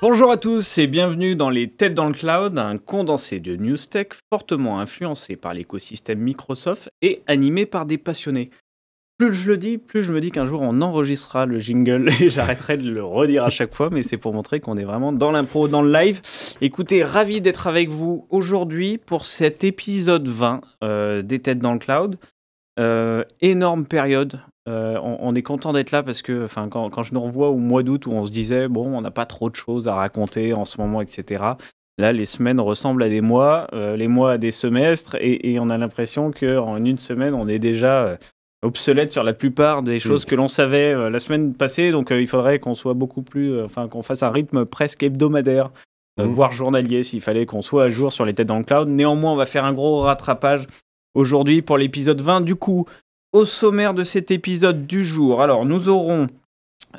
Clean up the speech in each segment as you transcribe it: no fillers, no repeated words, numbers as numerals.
Bonjour à tous et bienvenue dans les Têtes dans le Cloud, un condensé de news tech fortement influencé par l'écosystème Microsoft et animé par des passionnés. Plus je le dis, plus je me dis qu'un jour on enregistrera le jingle et j'arrêterai de le redire à chaque fois, mais c'est pour montrer qu'on est vraiment dans l'impro, dans le live. Écoutez, ravi d'être avec vous aujourd'hui pour cet épisode 20 des Têtes dans le Cloud. Énorme période. On est content d'être là parce que quand je nous revois au mois d'août où on se disait bon, on n'a pas trop de choses à raconter en ce moment, etc. Là, les semaines ressemblent à des mois, les mois à des semestres, et on a l'impression qu'en une semaine, on est déjà obsolète sur la plupart des choses que l'on savait la semaine passée. Donc, il faudrait qu'on soit beaucoup plus, qu'on fasse un rythme presque hebdomadaire, voire journalier, s'il fallait qu'on soit à jour sur les Têtes dans le Cloud. Néanmoins, on va faire un gros rattrapage aujourd'hui pour l'épisode 20. Du coup, au sommaire de cet épisode du jour, alors nous aurons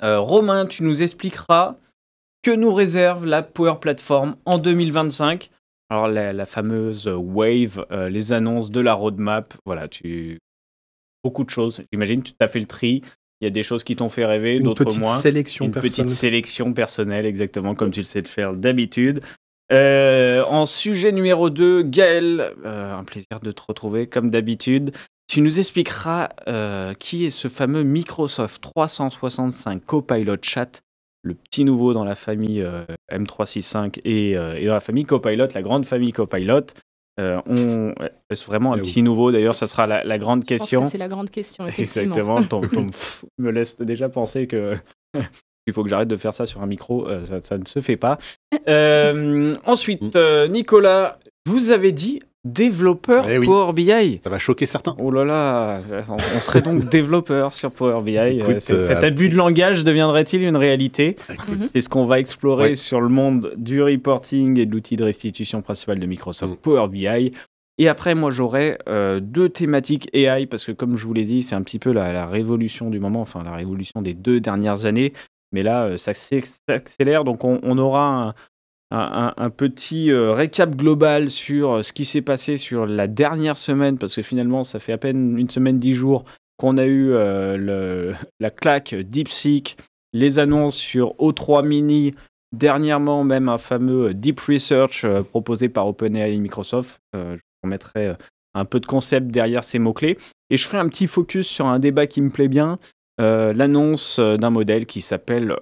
Romain, tu nous expliqueras que nous réserve la Power Platform en 2025. Alors la fameuse Wave, les annonces de la roadmap, voilà, beaucoup de choses. J'imagine tu t'as fait le tri. Il y a des choses qui t'ont fait rêver, d'autres moins. Une petite sélection personnelle, exactement comme tu le sais de faire d'habitude. En sujet numéro 2, Gaël, un plaisir de te retrouver comme d'habitude. Tu nous expliqueras qui est ce fameux Microsoft 365 Copilot Chat, le petit nouveau dans la famille M365 et dans la famille Copilot, la grande famille Copilot. Est-ce vraiment un petit nouveau? D'ailleurs, ça sera la grande question. Je pense que c'est la grande question, effectivement. Exactement, ton me laisse déjà penser que... Il faut que j'arrête de faire ça sur un micro, ça ne se fait pas. Ensuite, Nicolas, vous avez dit développeur Power BI. Ça va choquer certains. Oh là là, on serait donc développeur sur Power BI. Écoute, cet abus de langage deviendrait-il une réalité? C'est ce qu'on va explorer sur le monde du reporting et de l'outil de restitution principal de Microsoft, Power BI. Et après, moi, j'aurai deux thématiques AI, parce que comme je vous l'ai dit, c'est un petit peu la révolution du moment, enfin la révolution des 2 dernières années. Mais là, ça s'accélère, donc on aura un petit récap global sur ce qui s'est passé sur la dernière semaine, parce que finalement, ça fait à peine une semaine, 10 jours qu'on a eu la claque DeepSeek, les annonces sur O3 Mini, dernièrement même un fameux Deep Research proposé par OpenAI et Microsoft. Je vous remettrai un peu de concept derrière ces mots-clés. Et je ferai un petit focus sur un débat qui me plaît bien, l'annonce d'un modèle qui s'appelle,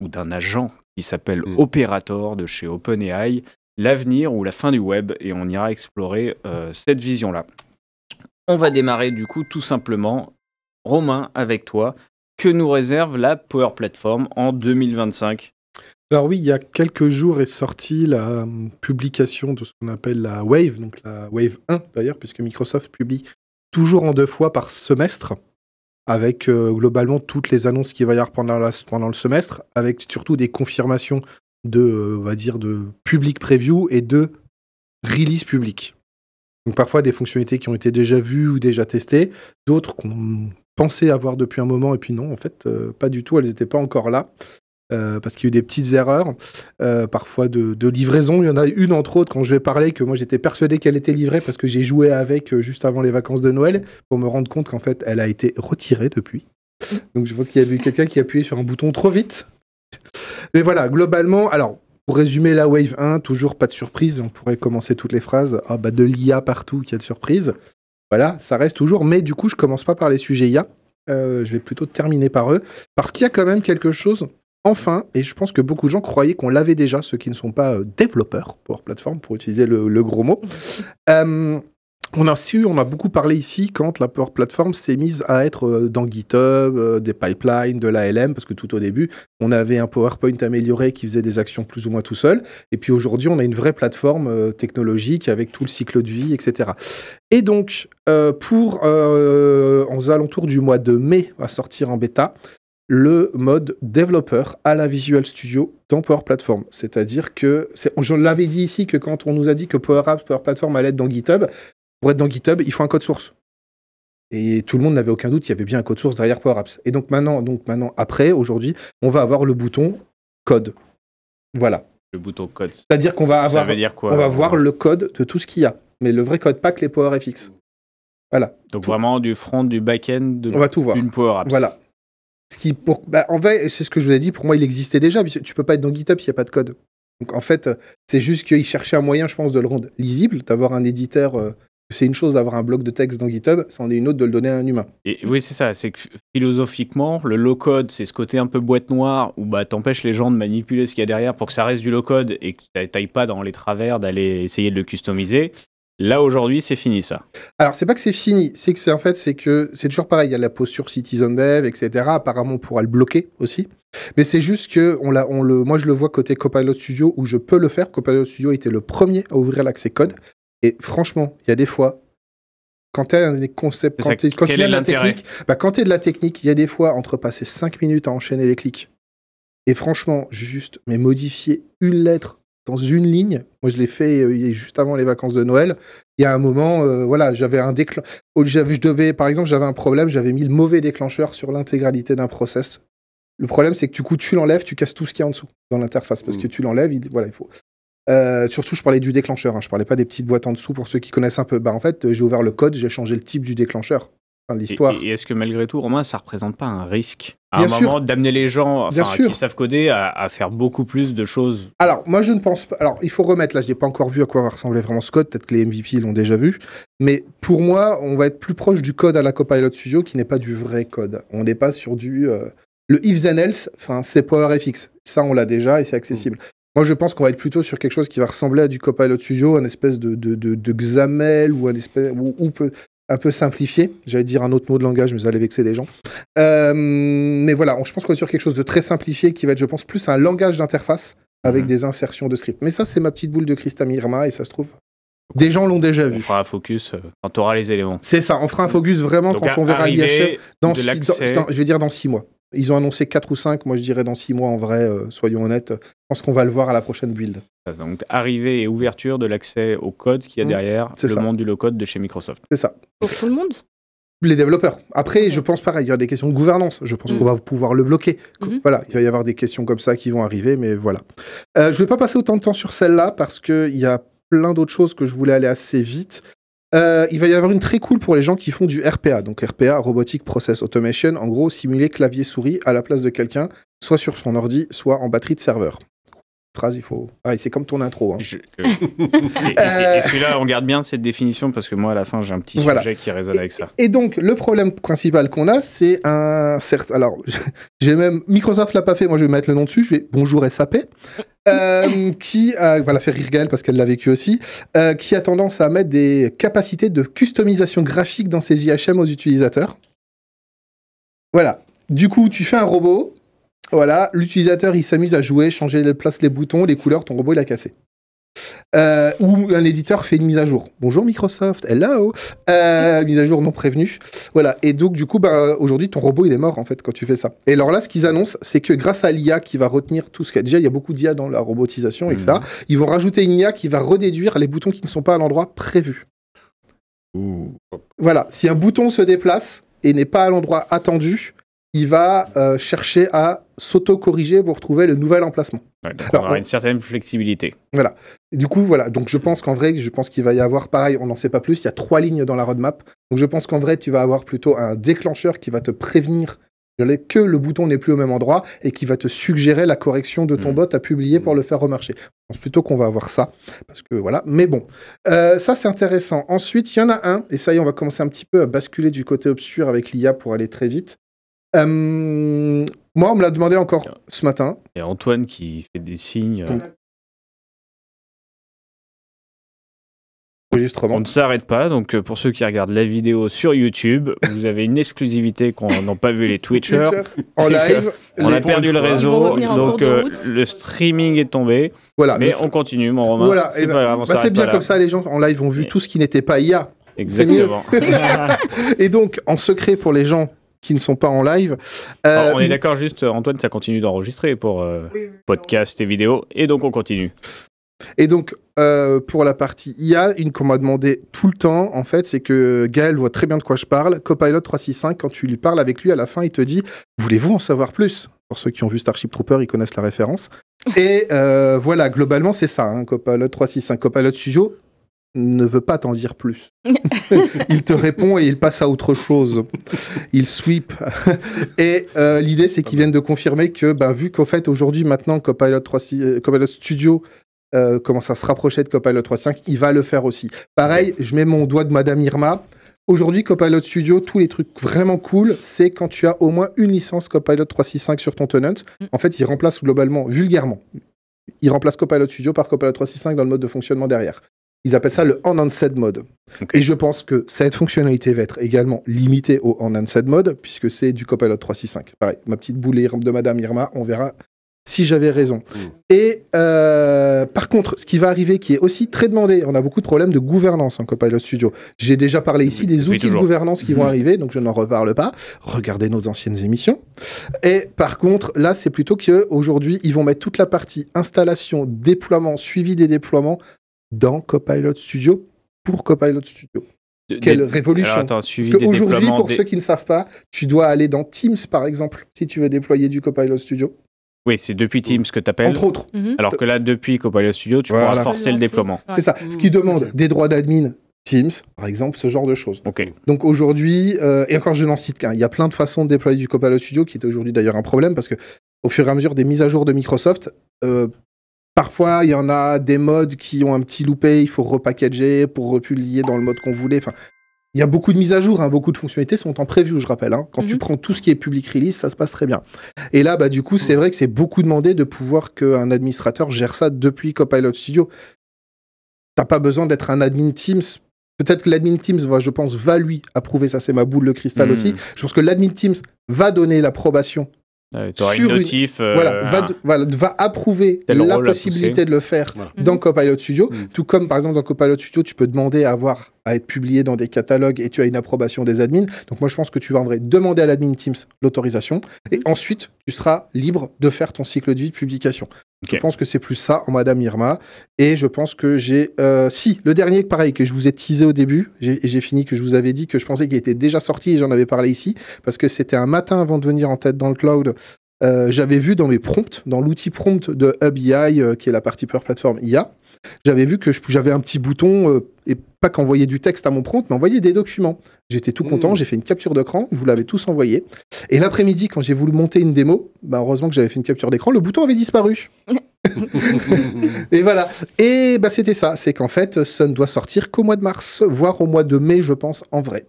ou d'un agent qui s'appelle Operator de chez OpenAI, l'avenir ou la fin du web, et on ira explorer cette vision-là. On va démarrer du coup tout simplement, Romain, avec toi. Que nous réserve la Power Platform en 2025 ? Alors oui, il y a quelques jours est sortie la publication de ce qu'on appelle la Wave, donc la Wave 1 d'ailleurs, puisque Microsoft publie toujours en 2 fois par semestre, avec globalement toutes les annonces qu'il va y avoir pendant le semestre, avec surtout des confirmations de, on va dire, de public preview et de release public. Donc parfois des fonctionnalités qui ont été déjà vues ou déjà testées, d'autres qu'on pensait avoir depuis un moment, et puis non, en fait, pas du tout, elles n'étaient pas encore là. Parce qu'il y a eu des petites erreurs, parfois de livraison. Il y en a une, entre autres, quand je vais parler, que moi j'étais persuadé qu'elle était livrée parce que j'ai joué avec juste avant les vacances de Noël, pour me rendre compte qu'en fait, elle a été retirée depuis. Donc je pense qu'il y a eu quelqu'un qui a appuyé sur un bouton trop vite. Mais voilà, globalement, alors, pour résumer la Wave 1, toujours pas de surprise. On pourrait commencer toutes les phrases. Ah bah de l'IA partout, quelle surprise. Voilà, ça reste toujours. Mais du coup, je commence pas par les sujets IA. Je vais plutôt terminer par eux. Parce qu'il y a quand même quelque chose... Enfin, et je pense que beaucoup de gens croyaient qu'on l'avait déjà, ceux qui ne sont pas développeurs Power Platform, pour utiliser le gros mot. On a beaucoup parlé ici quand la Power Platform s'est mise à être dans GitHub, des pipelines, de l'ALM, parce que tout au début, on avait un PowerPoint amélioré qui faisait des actions plus ou moins tout seul. Et puis aujourd'hui, on a une vraie plateforme technologique avec tout le cycle de vie, etc. Et donc, aux alentours du mois de mai, va sortir en bêta le mode développeur à la Visual Studio dans Power Platform. C'est-à-dire que, je l'avais dit ici, que quand on nous a dit que Power Apps, Power Platform allait être dans GitHub, pour être dans GitHub, il faut un code source. Et tout le monde n'avait aucun doute, il y avait bien un code source derrière Power Apps. Et donc maintenant après, aujourd'hui, on va avoir le bouton code. Voilà. Le bouton code. C'est-à-dire qu'on va avoir, ça veut dire quoi, on va voir le code de tout ce qu'il y a. Mais le vrai code, pas que les PowerFX. Voilà. Donc vraiment du front, du back-end, on va tout voir. D'une Power Apps. Voilà. En vrai, c'est ce que je vous ai dit, pour moi, il existait déjà. Tu peux pas être dans GitHub s'il n'y a pas de code. Donc, en fait, c'est juste qu'ils cherchaient un moyen, je pense, de le rendre lisible, d'avoir un éditeur. C'est une chose d'avoir un bloc de texte dans GitHub, c'en est une autre de le donner à un humain. Et oui, c'est ça. C'est que philosophiquement, le low-code, c'est ce côté un peu boîte noire où t'empêches les gens de manipuler ce qu'il y a derrière pour que ça reste du low-code et que tu n'ailles pas dans les travers d'aller essayer de le customiser. Là, aujourd'hui, c'est fini, ça. Alors, c'est pas que c'est fini, c'est que c'est toujours pareil. Il y a la posture Citizen Dev, etc. Apparemment, on pourra le bloquer aussi. Mais c'est juste que moi, je le vois côté Copilot Studio où je peux le faire. Copilot Studio était le premier à ouvrir l'accès code. Et franchement, il y a des fois, quand tu as des concepts, quand tu viens de la technique, quand tu es de la technique, il y a des fois, entre passer 5 minutes à enchaîner les clics. Et franchement, modifier une lettre dans une ligne. Moi, je l'ai fait juste avant les vacances de Noël. Il y a un moment, j'avais un par exemple, j'avais un problème, j'avais mis le mauvais déclencheur sur l'intégralité d'un process. Le problème, c'est que du coup, tu l'enlèves, tu casses tout ce qu'il y a en dessous dans l'interface, parce que tu l'enlèves, il faut. Surtout, je parlais du déclencheur, je parlais pas des petites boîtes en dessous pour ceux qui connaissent un peu. En fait, j'ai ouvert le code, j'ai changé le type du déclencheur. L'histoire. Et est-ce que malgré tout, Romain, ça représente pas un risque à un moment d'amener les gens qui savent coder à faire beaucoup plus de choses? Alors, moi, je ne pense pas. Alors, il faut remettre, là, je n'ai pas encore vu à quoi va ressembler vraiment ce code, peut-être que les MVP l'ont déjà vu, mais pour moi, on va être plus proche du code à la Copilot Studio qui n'est pas du vrai code. On n'est pas sur du... Le if then else, c'est PowerFX. Ça, on l'a déjà et c'est accessible. Moi, je pense qu'on va être plutôt sur quelque chose qui va ressembler à du Copilot Studio, un espèce de XAML ou un peu simplifié. J'allais dire un autre mot de langage, mais ça allait vexer des gens. Mais voilà, je pense qu'on est sur quelque chose de très simplifié qui va être, je pense, plus un langage d'interface avec des insertions de script. Mais ça, c'est ma petite boule de cristal Irma et ça se trouve, des gens l'ont déjà vu. On fera un focus quand tu auras les éléments. C'est ça, on fera un focus vraiment donc quand on verra l'IHM je vais dire dans 6 mois. Ils ont annoncé 4 ou 5, moi je dirais dans 6 mois en vrai, soyons honnêtes. Je pense qu'on va le voir à la prochaine build. Donc arrivée et ouverture de l'accès au code qu'il y a derrière monde du low-code de chez Microsoft. C'est ça. Pour tout le monde ? Les développeurs. Après, je pense pareil, il y a des questions de gouvernance. Je pense qu'on va pouvoir le bloquer. Voilà, il va y avoir des questions comme ça qui vont arriver, mais voilà. Je ne vais pas passer autant de temps sur celle-là parce qu'il y a plein d'autres choses que je voulais aller assez vite. Il va y avoir une très cool pour les gens qui font du RPA. Donc RPA, Robotic Process Automation, en gros, simuler clavier-souris à la place de quelqu'un, soit sur son ordi, soit en batterie de serveur. Phrase, il faut... c'est comme ton intro. Hein. Et celui-là, on garde bien cette définition parce que moi, à la fin, j'ai un petit sujet qui résonne avec ça. Et donc, le problème principal qu'on a, c'est un certain... Alors, Microsoft l'a pas fait, moi je vais mettre le nom dessus, je vais Bonjour SAP. Qui va la faire rire Gaëlle parce qu'elle l'a vécu aussi, qui a tendance à mettre des capacités de customisation graphique dans ses IHM aux utilisateurs. Voilà. Du coup, tu fais un robot, voilà, l'utilisateur il s'amuse à jouer, changer les places, les boutons, les couleurs, ton robot il a cassé. Ou un éditeur fait une mise à jour. Bonjour Microsoft, hello. Mise à jour non prévenue. Voilà. Et donc, du coup, aujourd'hui, ton robot, il est mort, en fait, quand tu fais ça. Et alors là, ce qu'ils annoncent, c'est que grâce à l'IA qui va retenir tout ce qu'il y a. Déjà, il y a beaucoup d'IA dans la robotisation, etc. Ils vont rajouter une IA qui va redéduire les boutons qui ne sont pas à l'endroit prévu. Voilà. Si un bouton se déplace et n'est pas à l'endroit attendu, il va chercher à s'auto-corriger pour trouver le nouvel emplacement. Ouais, donc alors, on aura une certaine flexibilité. Voilà. Et du coup, voilà. Donc, je pense qu'il va y avoir, pareil, on n'en sait pas plus, il y a 3 lignes dans la roadmap. Donc, je pense qu'en vrai, tu vas avoir plutôt un déclencheur qui va te prévenir que le bouton n'est plus au même endroit et qui va te suggérer la correction de ton bot à publier pour le faire remarcher. Je pense plutôt qu'on va avoir ça. Parce que voilà. Mais bon. Ça, c'est intéressant. Ensuite, il y en a un. Et ça y est, on va commencer un petit peu à basculer du côté obscur avec l'IA pour aller très vite. Moi, on me l'a demandé encore ce matin. Et Antoine qui fait des signes. On ne s'arrête pas, donc pour ceux qui regardent la vidéo sur YouTube, vous avez une exclusivité qu'on n'a pas vu les Twitchers. En live. On a perdu le réseau, donc le streaming est tombé. Voilà, mais on continue, mon Romain. Voilà, c'est bien comme ça, les gens en live ont vu tout ce qui n'était pas IA. Exactement. Et donc, en secret pour les gens qui ne sont pas en live. On est d'accord, juste, Antoine, ça continue d'enregistrer pour podcast et vidéo, et donc on continue. Et donc, pour la partie IA, une qu'on m'a demandé tout le temps, en fait, c'est que Gaël voit très bien de quoi je parle. Copilot 365, quand tu lui parles avec lui, à la fin, il te dit « Voulez-vous en savoir plus ?» Pour ceux qui ont vu Starship Trooper, ils connaissent la référence. Et voilà, globalement, c'est ça, hein, Copilot 365. Copilot Studio ne veut pas t'en dire plus. Il te répond et il passe à autre chose. Il sweep. Et l'idée, c'est qu'ils viennent de confirmer que, vu qu'en fait, aujourd'hui, maintenant, Copilot Studio commence à se rapprocher de Copilot 3.5, il va le faire aussi. Pareil, je mets mon doigt de Madame Irma. Aujourd'hui, Copilot Studio, tous les trucs vraiment cool, c'est quand tu as au moins une licence Copilot 3.6.5 sur ton tenant. En fait, il remplace globalement, vulgairement, il remplace Copilot Studio par Copilot 3.6.5 dans le mode de fonctionnement derrière. Ils appellent ça le on-onset mode. Okay. Et je pense que cette fonctionnalité va être également limitée au on-onset mode, puisque c'est du Copilot 3.6.5. Pareil, ma petite boule de Madame Irma, on verra si j'avais raison. Et par contre, ce qui va arriver, qui est aussi très demandé, on a beaucoup de problèmes de gouvernance en Copilot Studio. J'ai déjà parlé ici des outils de gouvernance qui vont arriver, donc je n'en reparle pas. Regardez nos anciennes émissions. Et par contre, là, c'est plutôt qu'aujourd'hui, ils vont mettre toute la partie installation, déploiement, suivi des déploiements dans Copilot Studio pour Copilot Studio. Quelle révolution. Alors, attends, parce qu'aujourd'hui, pour ceux qui ne savent pas, tu dois aller dans Teams, par exemple, si tu veux déployer du Copilot Studio. Oui, c'est depuis Teams que tu appelles. Entre autres. Alors que là, depuis Copilot Studio, tu pourras forcer le déploiement. C'est ça. Ce qui demande des droits d'admin Teams, par exemple, ce genre de choses. Okay. Donc aujourd'hui, et encore je n'en cite qu'un, il y a plein de façons de déployer du Copilot Studio, qui est aujourd'hui d'ailleurs un problème, parce que au fur et à mesure des mises à jour de Microsoft, parfois il y en a des modes qui ont un petit loupé, il faut repackager pour republier dans le mode qu'on voulait. Enfin, il y a beaucoup de mises à jour, beaucoup de fonctionnalités sont en preview, je rappelle. Quand tu prends tout ce qui est public release, ça se passe très bien. Et là, du coup, c'est vrai que c'est beaucoup demandé de pouvoir qu'un administrateur gère ça depuis Copilot Studio. T'as pas besoin d'être un admin Teams. Peut-être que l'admin Teams, je pense, va lui approuver, ça c'est ma boule de cristal aussi. Je pense que l'admin Teams va donner l'approbation. Sur une notif, va approuver la possibilité de le faire dans Copilot Studio. Tout comme, par exemple, dans Copilot Studio, tu peux demander à être publié dans des catalogues et tu as une approbation des admins. Donc moi, je pense que tu vas en vrai demander à l'admin Teams l'autorisation et ensuite, tu seras libre de faire ton cycle de vie de publication. Okay. Je pense que c'est plus ça en Madame Irma. Et je pense que j'ai... le dernier, pareil, que je vous ai teasé au début, j'ai fini, que je vous avais dit que je pensais qu'il était déjà sorti et j'en avais parlé ici, parce que c'était un matin avant de venir en tête dans le cloud. J'avais vu dans mes prompts, dans l'outil prompt de Hub AI, qui est la partie Power Platform IA, j'avais vu que j'avais un petit bouton, et pas qu'envoyer du texte à mon prompt, mais envoyer des documents. J'étais tout content, j'ai fait une capture d'écran, je vous l'avais tous envoyé. Et l'après-midi, quand j'ai voulu monter une démo, heureusement que j'avais fait une capture d'écran, le bouton avait disparu. Et voilà. Et c'était ça, c'est qu'en fait, ça ne doit sortir qu'au mois de mars, voire au mois de mai, je pense, en vrai.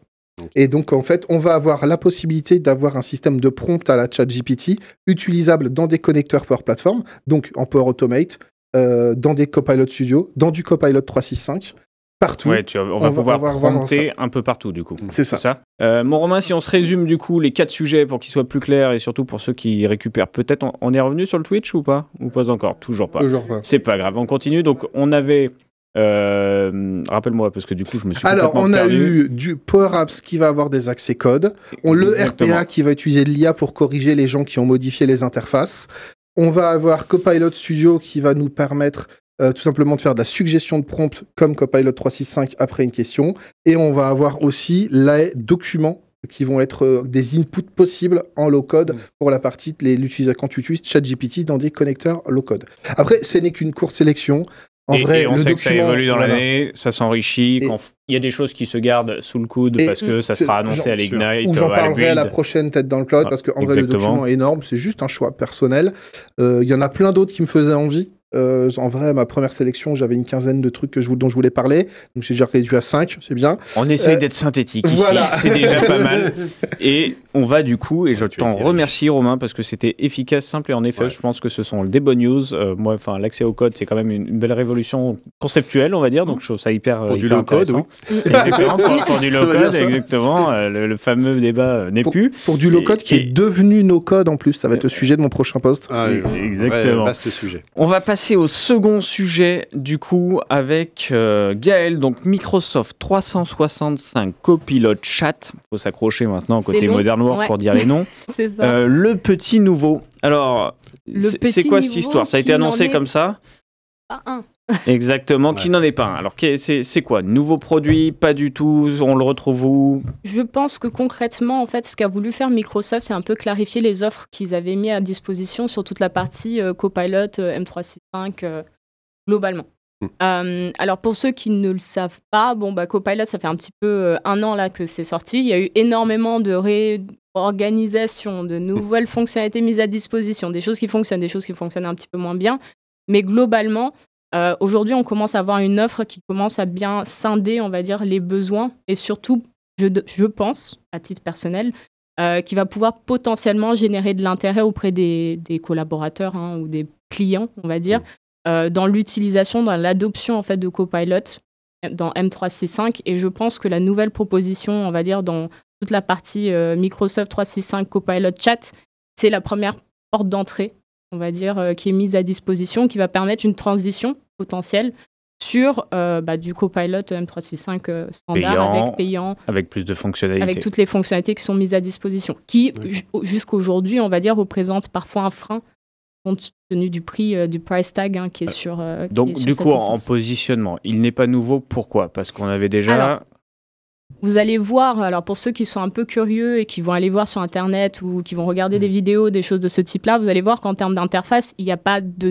Et donc, en fait, on va avoir la possibilité d'avoir un système de prompt à la ChatGPT utilisable dans des connecteurs Power Platform, donc en Power Automate, dans des Copilot Studio, dans du Copilot 3.6.5, partout. Ouais, on va pouvoir prompter un peu partout, du coup. C'est ça. Mon Romain, si on se résume, du coup, les 4 sujets pour qu'ils soient plus clairs et surtout pour ceux qui récupèrent, peut-être, on est revenu sur le Twitch ou pas? Ou pas encore? Toujours pas. C'est pas grave, on continue. Donc, on avait... rappelle-moi, parce que du coup, je me suis Alors, on a perdu. eu du Power Apps qui va avoir des accès codes. Le RPA qui va utiliser de l'IA pour corriger les gens qui ont modifié les interfaces. On va avoir Copilot Studio qui va nous permettre tout simplement de faire de la suggestion de prompt comme Copilot 3.6.5 après une question. Et on va avoir aussi les documents qui vont être des inputs possibles en low-code pour la partie quand tu utilises ChatGPT dans des connecteurs low-code. Après, ce n'est qu'une courte sélection. En vrai, on sait que ça évolue dans l'année, ça s'enrichit. Il y a des choses qui se gardent sous le coude parce que ça sera annoncé à l'Ignite. Ou j'en parlerai à la prochaine tête dans le cloud parce qu'en vrai, le document est énorme. C'est juste un choix personnel. Il y en a plein d'autres qui me faisaient envie. En vrai, ma première sélection, j'avais une quinzaine de trucs dont je voulais parler. Donc j'ai déjà réduit à 5, c'est bien. On essaye d'être synthétique ici, c'est déjà pas mal. Et on va du coup, et je t'en remercie Romain, parce que c'était efficace, simple, et en effet, je pense que ce sont des bonnes news. L'accès au code, c'est quand même une belle révolution conceptuelle, on va dire, donc je trouve ça hyper pour du low-code, oui. Exactement, pour du low-code, exactement. Le fameux débat n'est plus. Pour du low-code qui est devenu no-code en plus, ça va être le sujet de mon prochain post. Exactement. Vaste sujet. On va passer au second sujet, du coup, avec Gaël, donc Microsoft 365 Copilot Chat. Il faut s'accrocher maintenant côté Modern Work pour dire les noms. C'est ça. Le petit nouveau. Alors, c'est quoi cette histoire? Ça a été annoncé comme ça? Pas un. Exactement, qui n'en est pas un. Alors, c'est quoi? Nouveau produit? Pas du tout? On le retrouve où? Je pense que concrètement, en fait, ce qu'a voulu faire Microsoft, c'est un peu clarifier les offres qu'ils avaient mis à disposition sur toute la partie Copilot, M365, globalement. Alors pour ceux qui ne le savent pas, Copilot, ça fait un petit peu 1 an là que c'est sorti. Il y a eu énormément de réorganisation, de nouvelles fonctionnalités mises à disposition, des choses qui fonctionnent, des choses qui fonctionnent un petit peu moins bien. Mais globalement, aujourd'hui, on commence à avoir une offre qui commence à bien scinder, on va dire, les besoins et surtout, je pense, à titre personnel, qui va pouvoir potentiellement générer de l'intérêt auprès des collaborateurs ou des clients, on va dire, dans l'utilisation, dans l'adoption en fait de Copilot dans M365. Et je pense que la nouvelle proposition, on va dire, dans toute la partie Microsoft 365 Copilot Chat, c'est la première porte d'entrée, on va dire, qui est mise à disposition, qui va permettre une transition potentielle sur du Copilot M365 standard payant, avec plus de fonctionnalités. Avec toutes les fonctionnalités qui sont mises à disposition, qui jusqu'aujourd'hui, on va dire, représentent parfois un frein compte tenu du prix, du price tag qui est sur. Donc, du coup, en positionnement, il n'est pas nouveau. Pourquoi ? Parce qu'on avait déjà. Alors, vous allez voir, alors pour ceux qui sont un peu curieux et qui vont aller voir sur Internet ou qui vont regarder des vidéos, des choses de ce type-là, vous allez voir qu'en termes d'interface, il n'y a pas de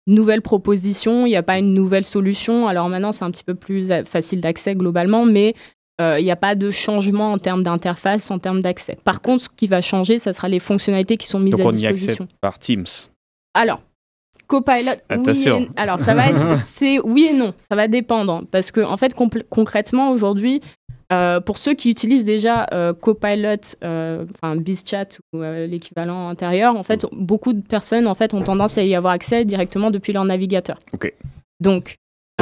nouvelles propositions, il n'y a pas une nouvelle solution. Alors maintenant, c'est un petit peu plus facile d'accès globalement, mais il n'y a pas de changement en termes d'interface, en termes d'accès. Par contre, ce qui va changer, ça sera les fonctionnalités qui sont mises à disposition. Donc on y accède par Teams. Alors, Copilot, attention. Alors ça va être, c'est oui et non, ça va dépendre. Parce que en fait, concrètement, aujourd'hui, pour ceux qui utilisent déjà Copilot, BizChat ou l'équivalent intérieur, en fait, beaucoup de personnes en fait, ont tendance à y avoir accès directement depuis leur navigateur. Ok. Donc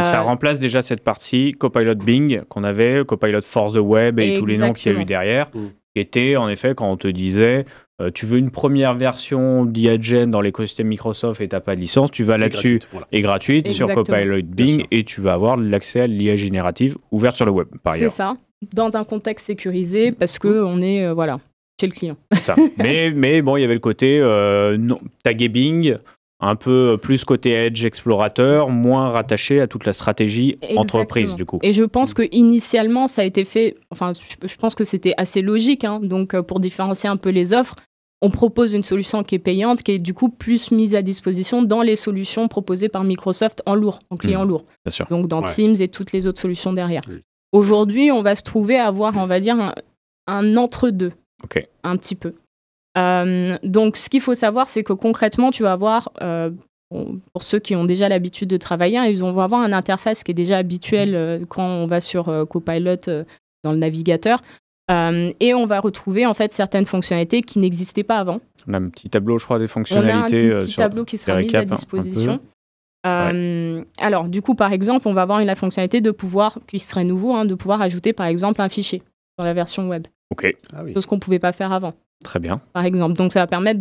ça remplace déjà cette partie Copilot Bing qu'on avait, Copilot for the Web et tous les noms qu'il y a eu derrière, qui était en effet quand on te disait tu veux une première version d'IAGen dans l'écosystème Microsoft et tu n'as pas de licence, tu vas là-dessus et gratuite sur Copilot Bing et tu vas avoir l'accès à l'IA générative ouverte sur le web par ailleurs. C'est ça, dans un contexte sécurisé parce qu'on est chez le client. Ça. mais bon, il y avait le côté tagué Bing, un peu plus côté Edge explorateur, moins rattaché à toute la stratégie entreprise du coup. Et je pense que initialement ça a été fait, je pense que c'était assez logique, donc pour différencier un peu les offres, on propose une solution qui est payante, qui est du coup plus mise à disposition dans les solutions proposées par Microsoft en lourd, en client lourd. Bien sûr. Donc dans Teams et toutes les autres solutions derrière. Aujourd'hui, on va se trouver à avoir, on va dire, un entre-deux, un petit peu. Donc, ce qu'il faut savoir, c'est que concrètement, tu vas avoir, pour ceux qui ont déjà l'habitude de travailler, ils vont avoir une interface qui est déjà habituelle quand on va sur Copilot dans le navigateur. Et on va retrouver en fait certaines fonctionnalités qui n'existaient pas avant. On a un petit tableau, je crois, des fonctionnalités. On a un petit tableau qui sera mis à disposition. Alors, du coup, par exemple, on va avoir la fonctionnalité de pouvoir, qui serait nouveau, de pouvoir ajouter par exemple un fichier dans la version web. Chose qu'on ne pouvait pas faire avant. Très bien. Par exemple. Donc, ça va permettre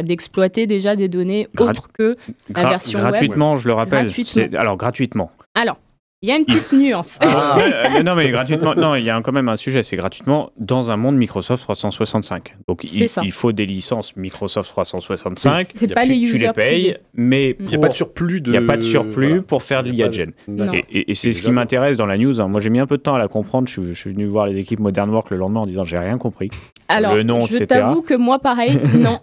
d'exploiter déjà des données autres que la version gratuitement, web. Je le rappelle. Gratuitement. Gratuitement. Alors, il y a une petite nuance. Non, mais gratuitement. Non, il y a quand même un sujet. C'est gratuitement dans un monde Microsoft 365. Donc, il faut des licences Microsoft 365. C'est pas les users tu les payes, privés. mais il n'y a pas de surplus. Il n'y a pas de surplus pour faire de l'IAGen. Et c'est ce qui m'intéresse dans la news. Moi, j'ai mis un peu de temps à la comprendre. Je suis venu voir les équipes Modern Work le lendemain en disant j'ai rien compris. Alors, le nom, je t'avoue que moi, pareil, non.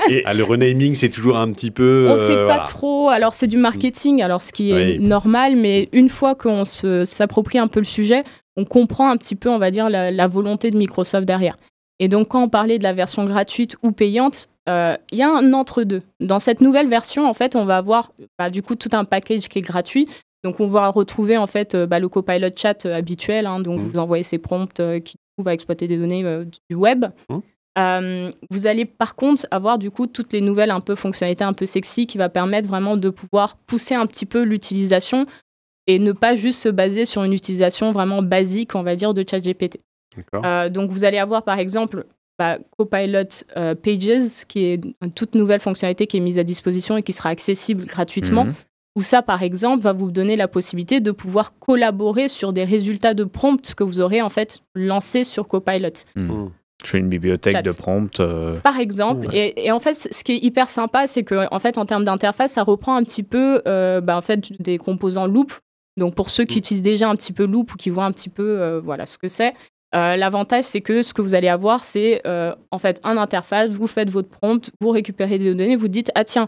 Et le renaming, c'est toujours un petit peu. On ne sait pas trop. Alors, c'est du marketing, alors ce qui est normal, mais une fois qu'on s'approprie un peu le sujet, on comprend un petit peu, on va dire, la volonté de Microsoft derrière. Et donc, quand on parlait de la version gratuite ou payante, il y a un entre-deux. Dans cette nouvelle version, en fait, on va avoir du coup tout un package qui est gratuit. Donc, on va retrouver en fait le Copilot Chat habituel. Donc, vous envoyez ces prompts qui va exploiter des données du web. Vous allez par contre avoir du coup toutes les nouvelles fonctionnalités un peu sexy qui va permettre vraiment de pouvoir pousser un petit peu l'utilisation et ne pas juste se baser sur une utilisation vraiment basique, on va dire, de ChatGPT. Donc vous allez avoir par exemple Copilot Pages, qui est une toute nouvelle fonctionnalité qui est mise à disposition et qui sera accessible gratuitement. Où ça, par exemple, va vous donner la possibilité de pouvoir collaborer sur des résultats de prompts que vous aurez en fait lancés sur Copilot. Je fais une bibliothèque de prompts. Par exemple. Et en fait, ce qui est hyper sympa, c'est que en fait, en termes d'interface, ça reprend un petit peu en fait, des composants Loop. Donc, pour ceux qui utilisent déjà un petit peu Loop ou qui voient un petit peu ce que c'est, l'avantage, c'est que ce que vous allez avoir, c'est en fait, une interface, vous faites votre prompt, vous récupérez des données, vous dites « Ah tiens,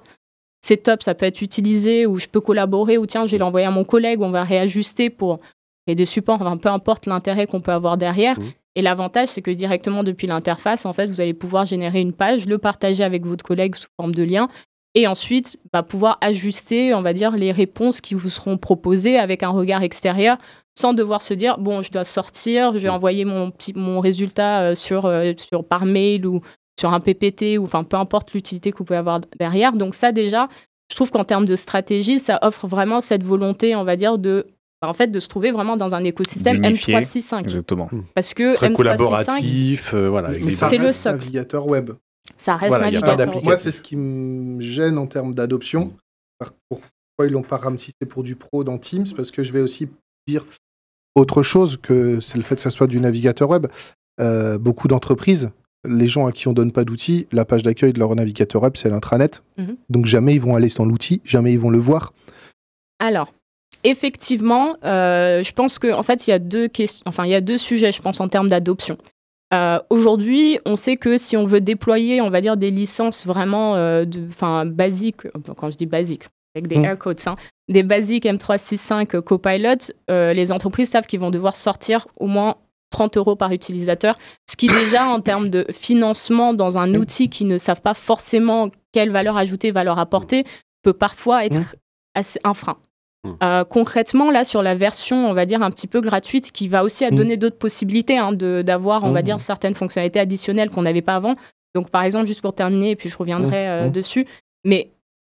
c'est top, ça peut être utilisé, ou je peux collaborer, ou tiens, je vais l'envoyer à mon collègue, on va réajuster pour et des supports, enfin, peu importe l'intérêt qu'on peut avoir derrière. Et l'avantage, c'est que directement depuis l'interface, en fait, vous allez pouvoir générer une page, le partager avec votre collègue sous forme de lien, et ensuite pouvoir ajuster, on va dire, les réponses qui vous seront proposées avec un regard extérieur, sans devoir se dire, bon, je dois sortir, je vais envoyer mon résultat par mail ou sur un PPT, ou enfin, peu importe l'utilité que vous pouvez avoir derrière. Donc ça, déjà, je trouve qu'en termes de stratégie, ça offre vraiment cette volonté, on va dire, de se trouver vraiment dans un écosystème M365. Exactement. Parce que très M365, collaboratif, voilà. C'est le le socle. navigateur web. Ça reste Voilà, navigateur web. Moi, c'est ce qui me gêne en termes d'adoption. Pourquoi ils l'ont pas ramsissé pour du pro dans Teams? Parce que je vais aussi dire autre chose que c'est le fait que ça soit du navigateur web. Beaucoup d'entreprises, les gens à qui on donne pas d'outils, la page d'accueil de leur navigateur web, c'est l'intranet. Donc jamais ils vont aller dans l'outil, jamais ils vont le voir. Alors, effectivement, je pense qu'en fait, il y a deux sujets, je pense, en termes d'adoption. Aujourd'hui, on sait que si on veut déployer, on va dire, des licences vraiment basiques, quand je dis basiques, avec des air quotes, des basiques M365 Copilot, les entreprises savent qu'ils vont devoir sortir au moins 30 € par utilisateur, ce qui déjà, en termes de financement dans un outil qui ne savent pas forcément quelle valeur ajoutée va leur apporter, peut parfois être assez un frein. Concrètement, là, sur la version, on va dire, un petit peu gratuite, qui va aussi donner d'autres possibilités d'avoir, on va dire, certaines fonctionnalités additionnelles qu'on n'avait pas avant. Donc, par exemple, juste pour terminer, et puis je reviendrai dessus, mais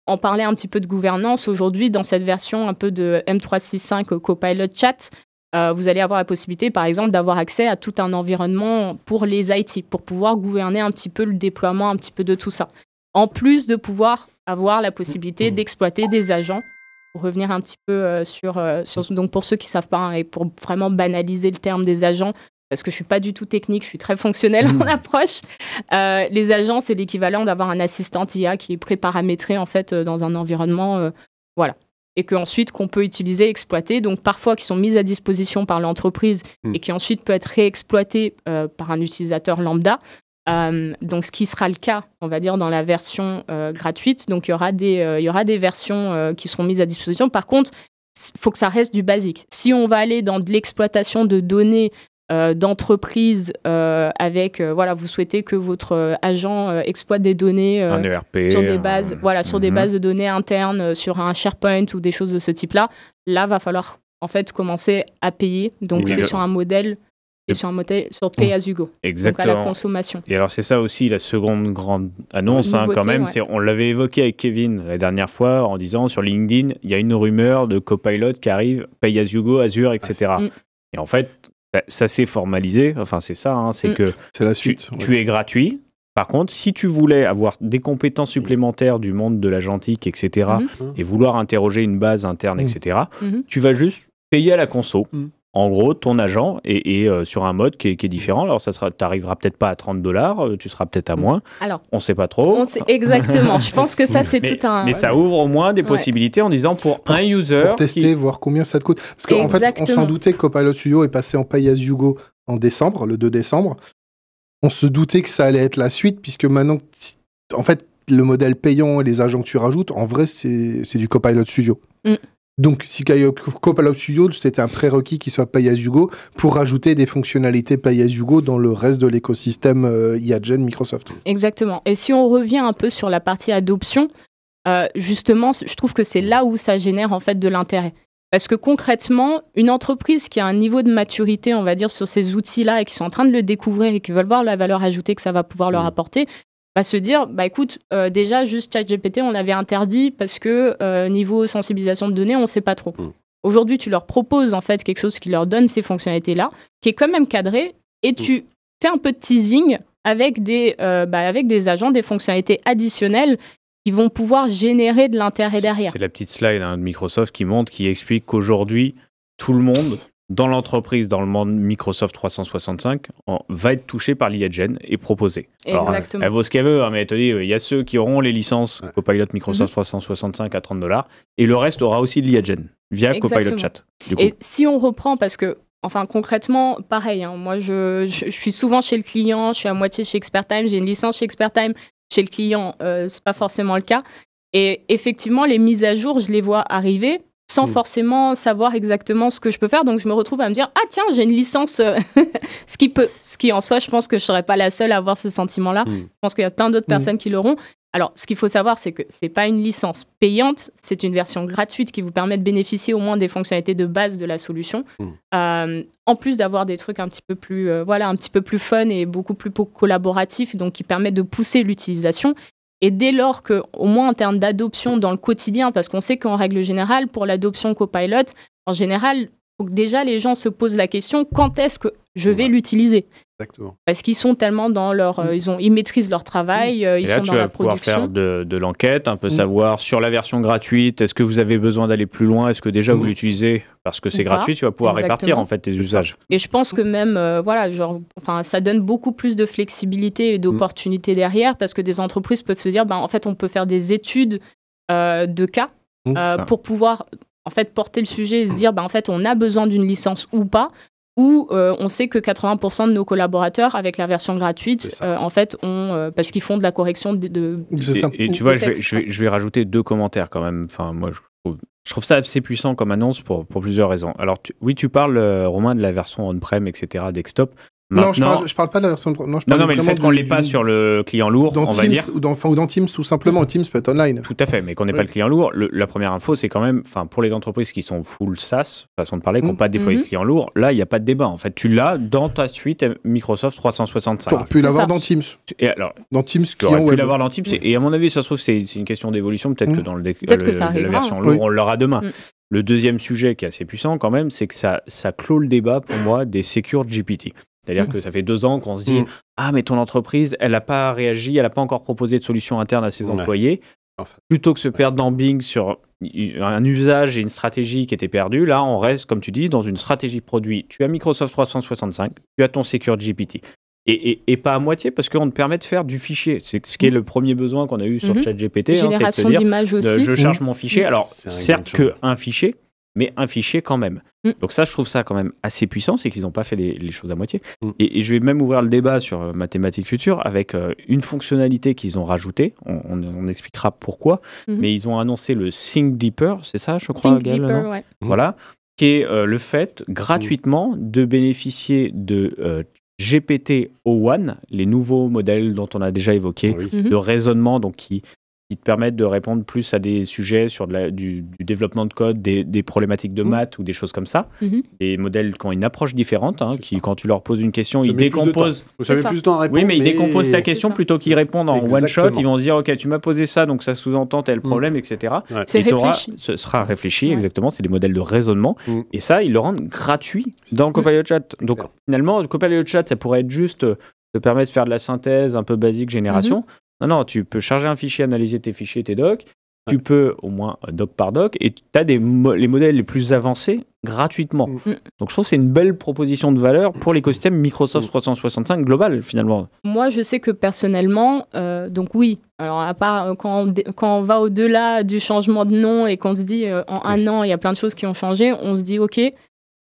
en parler un petit peu de gouvernance, aujourd'hui, dans cette version un peu de M365 Copilot Chat, vous allez avoir la possibilité, par exemple, d'avoir accès à tout un environnement pour les IT, pour pouvoir gouverner un petit peu le déploiement, un petit peu de tout ça. En plus de pouvoir avoir la possibilité d'exploiter des agents, pour revenir un petit peu donc pour ceux qui ne savent pas, et pour vraiment banaliser le terme des agents, parce que je ne suis pas du tout technique, je suis très fonctionnelle en approche. Les agents, c'est l'équivalent d'avoir un assistant IA qui est pré-paramétré en fait, dans un environnement, voilà. Et qu'ensuite, qu'on peut utiliser, exploiter, donc parfois qui sont mises à disposition par l'entreprise et qui ensuite peut être réexploité par un utilisateur lambda. Donc, ce qui sera le cas, on va dire, dans la version gratuite. Donc, il y aura des versions qui seront mises à disposition. Par contre, il faut que ça reste du basique. Si on va aller dans de l'exploitation de données d'entreprise avec, vous souhaitez que votre agent exploite des données un ERP, sur des bases, sur des bases de données internes, sur un SharePoint ou des choses de ce type-là, là, va falloir en fait commencer à payer. Donc, c'est sur un modèle... sur Pay as you go, exactement. Donc à la consommation. Et alors c'est ça aussi la seconde grande annonce, quand même. Ouais. On l'avait évoqué avec Kevin la dernière fois en disant sur LinkedIn, il y a une rumeur de Copilot qui arrive, Pay as you go, Azure, etc. Et en fait, ça s'est formalisé. Enfin c'est ça, c'est que c'est la suite. Tu es gratuit. Par contre, si tu voulais avoir des compétences supplémentaires du monde de l'agentique, etc., et vouloir interroger une base interne, etc., tu vas juste payer à la conso. En gros, ton agent est sur un mode qui est différent. Alors, tu n'arriveras peut-être pas à 30 $, tu seras peut-être à moins. Alors, on ne sait pas trop. Exactement. Je pense que ça, c'est tout un... Mais ça ouvre au moins des possibilités en disant pour un user... Pour tester, voir combien ça te coûte. Parce qu'en fait, on s'en doutait que Copilot Studio est passé en Pay as you go en décembre, le 2 décembre. On se doutait que ça allait être la suite, puisque maintenant, en fait, le modèle payant et les agents que tu rajoutes, en vrai, c'est du Copilot Studio. Donc, si Copilot Studio, c'était un prérequis qui soit Pay as you go pour rajouter des fonctionnalités Pay as you go dans le reste de l'écosystème IAGEN Microsoft. Exactement. Et si on revient un peu sur la partie adoption, justement, je trouve que c'est là où ça génère en fait de l'intérêt. Parce que concrètement, une entreprise qui a un niveau de maturité, on va dire, sur ces outils-là et qui sont en train de le découvrir et qui veulent voir la valeur ajoutée que ça va pouvoir leur apporter, va se dire, écoute, déjà, juste ChatGPT, on l'avait interdit parce que niveau sensibilisation de données, on ne sait pas trop. Aujourd'hui, tu leur proposes en fait quelque chose qui leur donne ces fonctionnalités-là, qui est quand même cadré, et tu fais un peu de teasing avec des agents, des fonctionnalités additionnelles qui vont pouvoir générer de l'intérêt derrière. C'est la petite slide de Microsoft qui explique qu'aujourd'hui, tout le monde, dans l'entreprise, dans le monde Microsoft 365, va être touché par l'IAGEN et proposé. Exactement. Alors, elle vaut ce qu'elle veut, mais elle te dit, il y a ceux qui auront les licences Copilot Microsoft 365 à 30 $, et le reste aura aussi de l'IAGEN via Copilot Chat. Et si on reprend, parce que, concrètement, pareil, moi je suis souvent chez le client, je suis à moitié chez ExpertTime, j'ai une licence chez ExpertTime, chez le client, c'est pas forcément le cas. Et effectivement, les mises à jour, je les vois arriver sans forcément savoir exactement ce que je peux faire. Donc, je me retrouve à me dire, ah tiens, j'ai une licence, ce qui en soi, je pense que je ne serais pas la seule à avoir ce sentiment-là. Je pense qu'il y a plein d'autres personnes qui l'auront. Alors, ce qu'il faut savoir, c'est que ce n'est pas une licence payante, c'est une version gratuite qui vous permet de bénéficier au moins des fonctionnalités de base de la solution. En plus d'avoir des trucs un petit peu plus fun et beaucoup plus collaboratifs, donc qui permettent de pousser l'utilisation. Et dès lors que, au moins en termes d'adoption dans le quotidien, parce qu'on sait qu'en règle générale, pour l'adoption Copilot, en général, faut que déjà les gens se posent la question, quand est-ce que je vais l'utiliser ? Exactement. Parce qu'ils sont tellement dans leur... ils maîtrisent leur travail, ils sont dans la production. Et là, tu vas pouvoir faire de l'enquête, un peu savoir sur la version gratuite, est-ce que vous avez besoin d'aller plus loin ? Est-ce que déjà vous l'utilisez parce que c'est gratuit ? Tu vas pouvoir répartir en fait tes usages. Et je pense que même, ça donne beaucoup plus de flexibilité et d'opportunités derrière, parce que des entreprises peuvent se dire, en fait, on peut faire des études de cas pour pouvoir en fait, porter le sujet et se dire, en fait, on a besoin d'une licence ou pas. Où on sait que 80% de nos collaborateurs, avec la version gratuite, en fait, parce qu'ils font de la correction de et tu vois, je vais rajouter 2 commentaires quand même. Enfin, moi, je trouve ça assez puissant comme annonce pour plusieurs raisons. Alors, tu parles, Romain, de la version on-prem, etc., desktop. Maintenant, je parle pas de la version. Non, mais le fait qu'on ne l'ait pas sur le client lourd, on va dire. Ou dans Teams, tout simplement. Teams peut être online. Tout à fait, mais qu'on n'ait pas le client lourd. La première info, c'est quand même, pour les entreprises qui sont full SaaS, façon de parler, qui n'ont pas déployé de client lourd, là, il n'y a pas de débat. En fait, tu l'as dans ta suite Microsoft 365. Tu aurais pu l'avoir dans Teams. Et alors, dans Teams, tu aurais pu l'avoir dans Teams. Et à mon avis, ça se trouve, c'est une question d'évolution. Peut-être que dans la version lourde, on l'aura demain. Le deuxième sujet qui est assez puissant quand même, c'est que ça clôt le débat pour moi des Secure GPT. C'est-à-dire que ça fait 2 ans qu'on se dit « Ah, mais ton entreprise, elle n'a pas réagi, elle n'a pas encore proposé de solution interne à ses employés. » Plutôt que se perdre dans Bing sur un usage et une stratégie qui était perdue, là, on reste, comme tu dis, dans une stratégie produit. Tu as Microsoft 365, tu as ton Secure GPT. Et pas à moitié, parce qu'on te permet de faire du fichier. C'est ce qui est le premier besoin qu'on a eu sur ChatGPT. Génération d'images aussi. Je charge mon fichier. Alors, certes qu'un fichier, mais un fichier quand même. Donc ça, je trouve ça quand même assez puissant, c'est qu'ils n'ont pas fait les choses à moitié. Et je vais même ouvrir le débat sur Mathématiques Futures avec une fonctionnalité qu'ils ont rajoutée. On expliquera pourquoi. Mais ils ont annoncé le Think Deeper, c'est ça, je crois, Gaëlle, Deeper, ouais. Voilà, qui est le fait, gratuitement, de bénéficier de GPT-o1, les nouveaux modèles dont on a déjà évoqué, de raisonnement, donc qui te permettent de répondre plus à des sujets sur du développement de code, des problématiques de maths ou des choses comme ça. Des modèles qui ont une approche différente, qui, quand tu leur poses une question, ils décomposent. Ça met plus de temps à répondre. Oui, mais ils décomposent ta question plutôt qu'ils répondent en one-shot. Ils vont se dire, OK, tu m'as posé ça, donc ça sous-entend tel problème, etc. C'est réfléchi. Ce sera réfléchi, exactement. C'est des modèles de raisonnement. Et ça, ils le rendent gratuit dans Copilot Chat. Donc, finalement, Copilot Chat, ça pourrait être juste te permettre de faire de la synthèse un peu basique, génération. Non, tu peux charger un fichier, analyser tes fichiers, tes docs. Tu peux, au moins doc par doc, et tu as les modèles les plus avancés gratuitement. Donc je trouve que c'est une belle proposition de valeur pour l'écosystème Microsoft 365 global, finalement. Moi, je sais que personnellement, donc oui, alors à part quand on va au-delà du changement de nom et qu'on se dit en un an, il y a plein de choses qui ont changé, on se dit OK,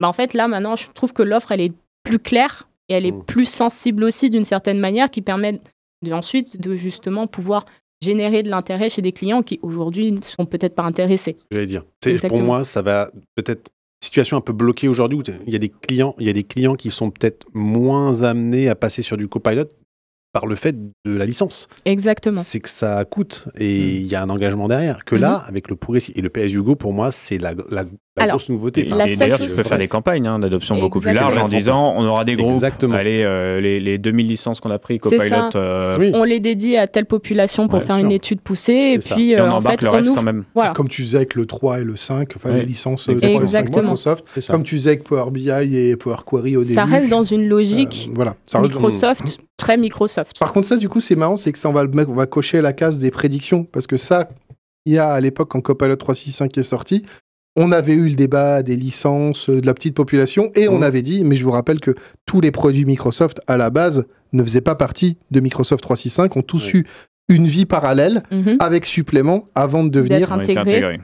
en fait là maintenant, je trouve que l'offre, elle est plus claire et elle est plus sensible aussi d'une certaine manière qui permet ensuite de justement pouvoir générer de l'intérêt chez des clients qui aujourd'hui ne sont peut-être pas intéressés. J'allais dire. Pour moi, ça va peut-être situation un peu bloquée aujourd'hui où il y a des clients qui sont peut-être moins amenés à passer sur du Copilot par le fait de la licence. Exactement. C'est que ça coûte et il y a un engagement derrière. Que là, avec le progressif et le PSU Go, pour moi, c'est la grosse nouveauté. Et d'ailleurs, tu peux faire des campagnes d'adoption beaucoup plus larges en disant on aura des groupes. Allez, les 2000 licences qu'on a pris, Copilot. On les dédie à telle population pour faire une étude poussée. Et puis, on embarque le reste quand même. Voilà. Comme tu faisais avec le 3 et le 5, les licences Microsoft. Comme tu faisais avec Power BI et Power Query au début. Ça reste dans une logique Microsoft, très Microsoft. Par contre, ça, du coup, c'est marrant, c'est que ça, on va cocher la case des prédictions. Parce que ça, il y a à l'époque, quand Copilot 365 est sorti, on avait eu le débat des licences, de la petite population, et on avait dit, mais je vous rappelle que tous les produits Microsoft, à la base, ne faisaient pas partie de Microsoft 365, ont tous eu une vie parallèle avec supplément avant de devenir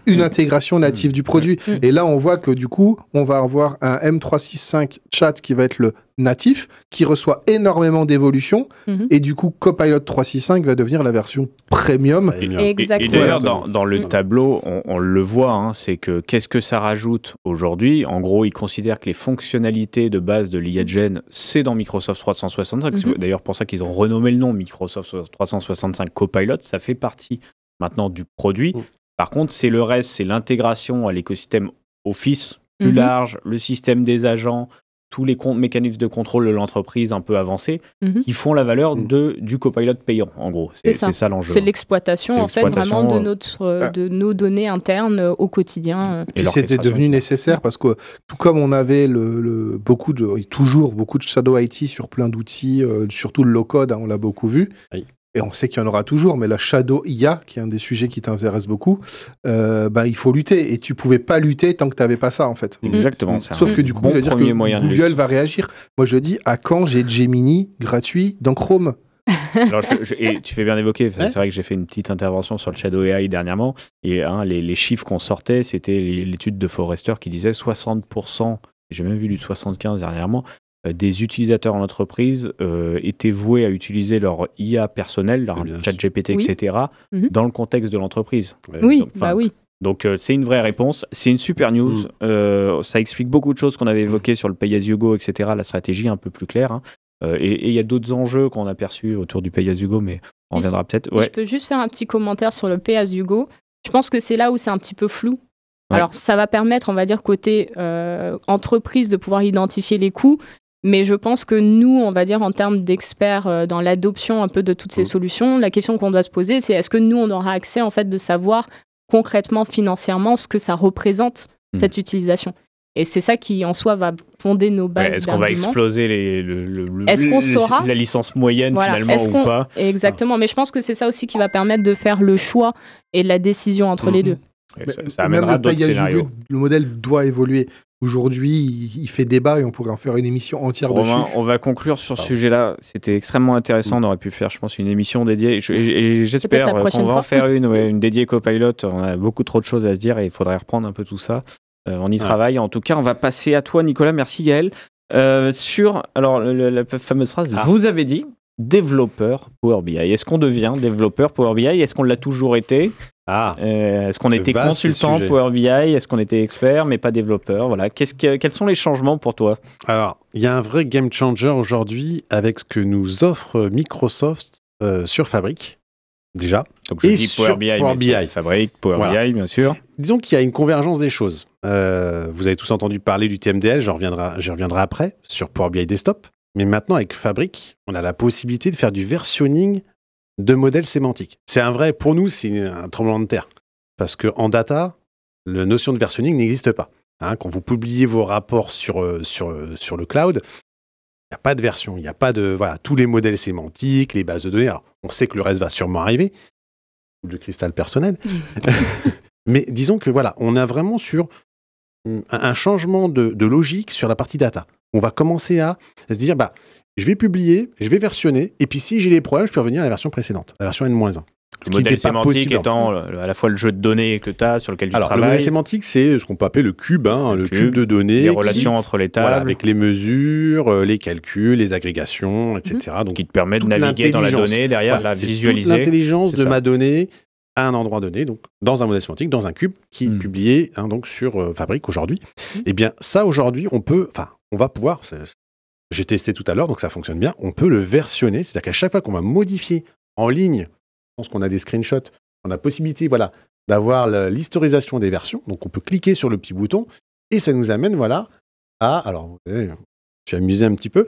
une intégration native du produit. Et là, on voit que du coup, on va avoir un M365 chat qui va être le natif, qui reçoit énormément d'évolutions, et du coup, Copilot 365 va devenir la version premium. Exactement. Et d'ailleurs, dans le tableau, on le voit, hein, c'est que qu'est-ce que ça rajoute aujourd'hui? En gros, ils considèrent que les fonctionnalités de base de l'IA Gen, c'est dans Microsoft 365. C'est d'ailleurs pour ça qu'ils ont renommé le nom Microsoft 365 Copilot. Ça fait partie maintenant du produit. Par contre, c'est le reste, c'est l'intégration à l'écosystème Office plus large, le système des agents, tous les mécanismes de contrôle de l'entreprise un peu avancés qui font la valeur du Copilot payant, en gros. C'est ça l'enjeu. C'est l'exploitation, en fait, vraiment de nos données internes au quotidien. Et c'était devenu nécessaire parce que tout comme on avait toujours beaucoup de Shadow IT sur plein d'outils, surtout le low-code, on l'a beaucoup vu. Oui. Et on sait qu'il y en aura toujours, mais la Shadow IA, qui est un des sujets qui t'intéresse beaucoup, il faut lutter. Et tu pouvais pas lutter tant que tu n'avais pas ça, en fait. Exactement. Sauf que du coup, ça veut dire que Google va réagir. Moi, je dis, à quand j'ai Gemini gratuit dans Chrome? Alors, et tu fais bien évoquer, c'est vrai que j'ai fait une petite intervention sur le Shadow AI dernièrement, et les chiffres qu'on sortait, c'était l'étude de Forrester qui disait 60%, j'ai même vu du 75% dernièrement, des utilisateurs en entreprise étaient voués à utiliser leur IA personnel, leur chat GPT, etc., dans le contexte de l'entreprise. Oui, oui. Donc c'est une vraie réponse, c'est une super news, ça explique beaucoup de choses qu'on avait évoquées sur le pay-as-you-go, etc., la stratégie un peu plus claire, hein. Et il y a d'autres enjeux qu'on a perçus autour du pay-as-you-go, mais on reviendra peut-être. Je peux juste faire un petit commentaire sur le pay-as-you-go. Je pense que c'est là où c'est un petit peu flou. Alors ça va permettre, on va dire, côté entreprise, de pouvoir identifier les coûts. Mais je pense que nous, on va dire en termes d'experts dans l'adoption un peu de toutes ces solutions, la question qu'on doit se poser, c'est est-ce que nous, on aura accès en fait de savoir concrètement, financièrement, ce que ça représente, cette utilisation. Et c'est ça qui, en soi, va fonder nos bases. Est-ce qu'on va exploser est-ce qu'on saura la licence moyenne, finalement, ou pas? Exactement. Mais je pense que c'est ça aussi qui va permettre de faire le choix et la décision entre les deux. Ça amènera d'autres scénarios. Le modèle doit évoluer. Aujourd'hui, il fait débat et on pourrait en faire une émission entière dessus. On va conclure sur ce sujet-là. C'était extrêmement intéressant. On aurait pu faire, je pense, une émission dédiée. Et j'espère qu'on va en faire une dédiée Copilot. On a beaucoup trop de choses à se dire et il faudrait reprendre un peu tout ça. On y travaille. En tout cas, on va passer à toi, Nicolas. Merci, Gaël. Sur la fameuse phrase, vous avez dit développeur Power BI. Est-ce qu'on devient développeur Power BI? Est-ce qu'on l'a toujours été? Est-ce qu'on était consultant Power BI? Est-ce qu'on était expert mais pas développeur? Voilà. Quels sont les changements pour toi? Alors, il y a un vrai game changer aujourd'hui avec ce que nous offre Microsoft sur Fabric, déjà. Donc je dis Power BI, Fabric, Power BI, bien sûr. Disons qu'il y a une convergence des choses. Vous avez tous entendu parler du TMDL, j'y reviendrai après, sur Power BI Desktop. Mais maintenant, avec Fabric, on a la possibilité de faire du versionning de modèles sémantiques. Pour nous, c'est un tremblement de terre. Parce qu'en data, la notion de versionning n'existe pas. Quand vous publiez vos rapports sur le cloud, il n'y a pas de version, il n'y a pas de... Voilà, tous les modèles sémantiques, les bases de données. Alors, on sait que le reste va sûrement arriver. Le cristal personnel. Mais disons que voilà, on a vraiment sur un changement de logique sur la partie data. On va commencer à se dire, je vais publier, je vais versionner, et puis si j'ai des problèmes, je peux revenir à la version précédente, à la version N-1. Le modèle sémantique étant à la fois le jeu de données que tu as, sur lequel tu travailles. Le modèle sémantique, c'est ce qu'on peut appeler le cube, le cube de données. Les relations entre les tables. Avec les mesures, les calculs, les agrégations, etc. Donc, qui te permet de naviguer dans la donnée, derrière, la visualiser. L'intelligence de ma donnée à un endroit donné, donc dans un modèle sémantique, dans un cube, qui est publié donc sur Fabric aujourd'hui. Eh bien, ça, aujourd'hui, on va pouvoir... J'ai testé tout à l'heure, donc ça fonctionne bien. On peut le versionner, c'est-à-dire qu'à chaque fois qu'on va modifier en ligne, je pense qu'on a des screenshots, on a possibilité d'avoir l'historisation des versions. Donc on peut cliquer sur le petit bouton et ça nous amène à... Alors, vous savez, je suis amusé un petit peu.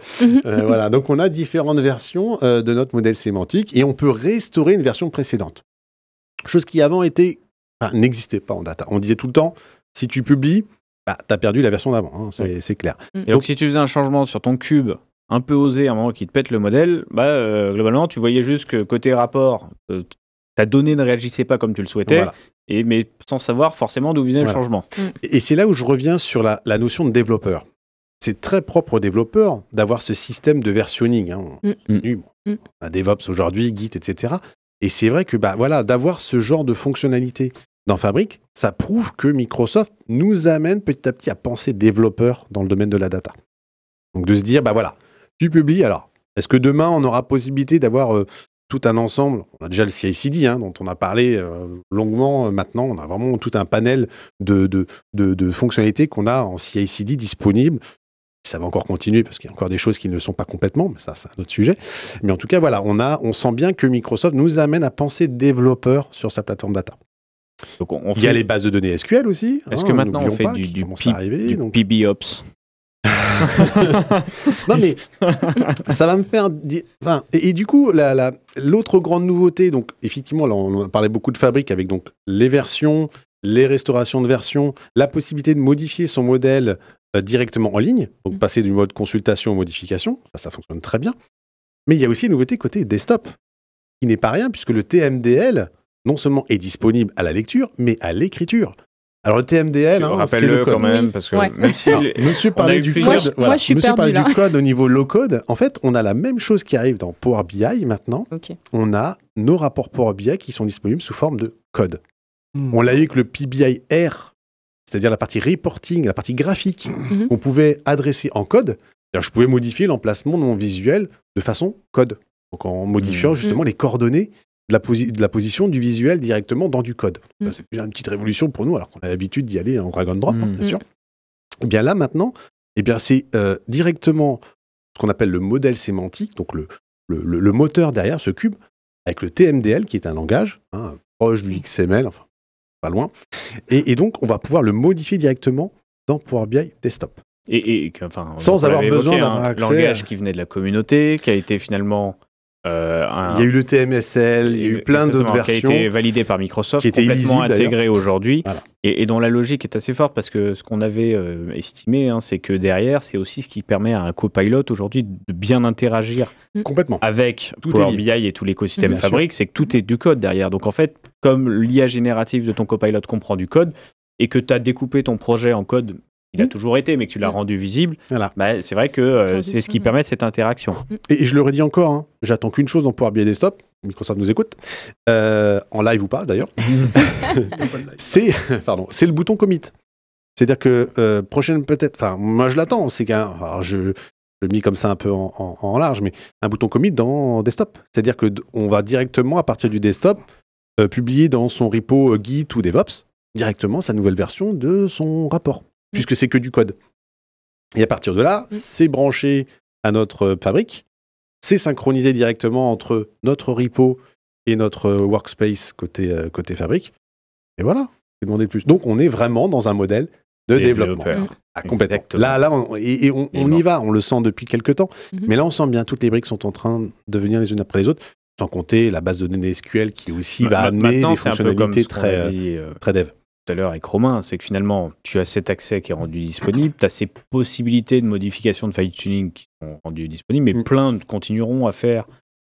Donc on a différentes versions de notre modèle sémantique et on peut restaurer une version précédente. Chose qui avant n'existait pas en data. On disait tout le temps, si tu publies, tu as perdu la version d'avant, c'est clair. Et donc, si tu faisais un changement sur ton cube, un peu osé, à un moment qui te pète le modèle, globalement, tu voyais juste que côté rapport, ta donnée ne réagissait pas comme tu le souhaitais, mais sans savoir forcément d'où venait le changement. Et c'est là où je reviens sur la notion de développeur. C'est très propre aux développeurs d'avoir ce système de versionning. On a DevOps aujourd'hui, Git, etc. Et c'est vrai que d'avoir ce genre de fonctionnalité dans Fabric, ça prouve que Microsoft nous amène petit à petit à penser développeur dans le domaine de la data. Donc de se dire, tu publies, alors, est-ce que demain, on aura possibilité d'avoir tout un ensemble, on a déjà le CI/CD, dont on a parlé longuement maintenant, on a vraiment tout un panel de fonctionnalités qu'on a en CI/CD disponibles. Ça va encore continuer parce qu'il y a encore des choses qui ne le sont pas complètement, mais ça, c'est un autre sujet. Mais en tout cas, on sent bien que Microsoft nous amène à penser développeur sur sa plateforme data. Donc il y a les bases de données SQL aussi. Est-ce que maintenant on fait du PBOps? Non mais ça va me faire et du coup l'autre grande nouveauté, donc effectivement là on a parlé beaucoup de Fabric avec donc les versions, les restaurations de versions, la possibilité de modifier son modèle directement en ligne, donc passer du mode consultation aux modifications, ça fonctionne très bien. Mais il y a aussi une nouveauté côté desktop qui n'est pas rien puisque le TMDL non seulement est disponible à la lecture mais à l'écriture. Alors le TMDL, rappelle-le quand même, parce que même si monsieur parlait du code, monsieur parlait du code au niveau low code, en fait, on a la même chose qui arrive dans Power BI maintenant. Okay. On a nos rapports Power BI qui sont disponibles sous forme de code. On l'a eu avec le PBI R, c'est-à-dire la partie reporting, la partie graphique, qu'on pouvait adresser en code. Alors, je pouvais modifier l'emplacement de mon visuel de façon code, donc en modifiant justement les coordonnées de la position du visuel directement dans du code. Ça, c'est déjà une petite révolution pour nous, alors qu'on a l'habitude d'y aller en drag and drop, bien sûr. Et bien là, maintenant, c'est directement ce qu'on appelle le modèle sémantique, donc le moteur derrière ce cube, avec le TMDL, qui est un langage proche du XML, enfin, pas loin. Et donc, on va pouvoir le modifier directement dans Power BI Desktop. Sans avoir besoin d'avoir accès à un langage qui venait de la communauté, qui a été finalement... il y a eu le TMSL, il y a eu plein d'autres versions. Qui a été validé par Microsoft, qui complètement intégré aujourd'hui, et dont la logique est assez forte, parce que ce qu'on avait estimé, c'est que derrière, c'est aussi ce qui permet à un copilot aujourd'hui de bien interagir complètement avec Power BI et tout l'écosystème Fabric, c'est que tout est du code derrière. Donc en fait, comme l'IA générative de ton copilot comprend du code, et que tu as découpé ton projet en code, il a toujours été, mais que tu l'as rendu visible, c'est vrai que c'est ce qui permet cette interaction. Et je le redis encore, j'attends qu'une chose dans Power BI Desktop, Microsoft nous écoute, en live ou pas d'ailleurs, c'est le bouton commit. C'est-à-dire que prochaine peut-être, moi je l'attends, c'est je le mis comme ça un peu en large, mais un bouton commit dans Desktop. C'est-à-dire qu'on va directement, à partir du desktop, publier dans son repo Git ou DevOps, directement sa nouvelle version de son rapport. Puisque c'est que du code. Et à partir de là, c'est branché à notre Fabric, c'est synchronisé directement entre notre repo et notre workspace côté Fabric. Et voilà, c'est demandé plus. Donc on est vraiment dans un modèle de développement. Complètement. Là, on y va, on le sent depuis quelques temps. Mais là, on sent bien toutes les briques sont en train de venir les unes après les autres, sans compter la base de données SQL qui aussi va amener des fonctionnalités très dev. Tout à l'heure avec Romain, c'est que finalement, tu as cet accès qui est rendu disponible, tu as ces possibilités de modification de fine-tuning qui sont rendues disponibles, mais plein continueront à faire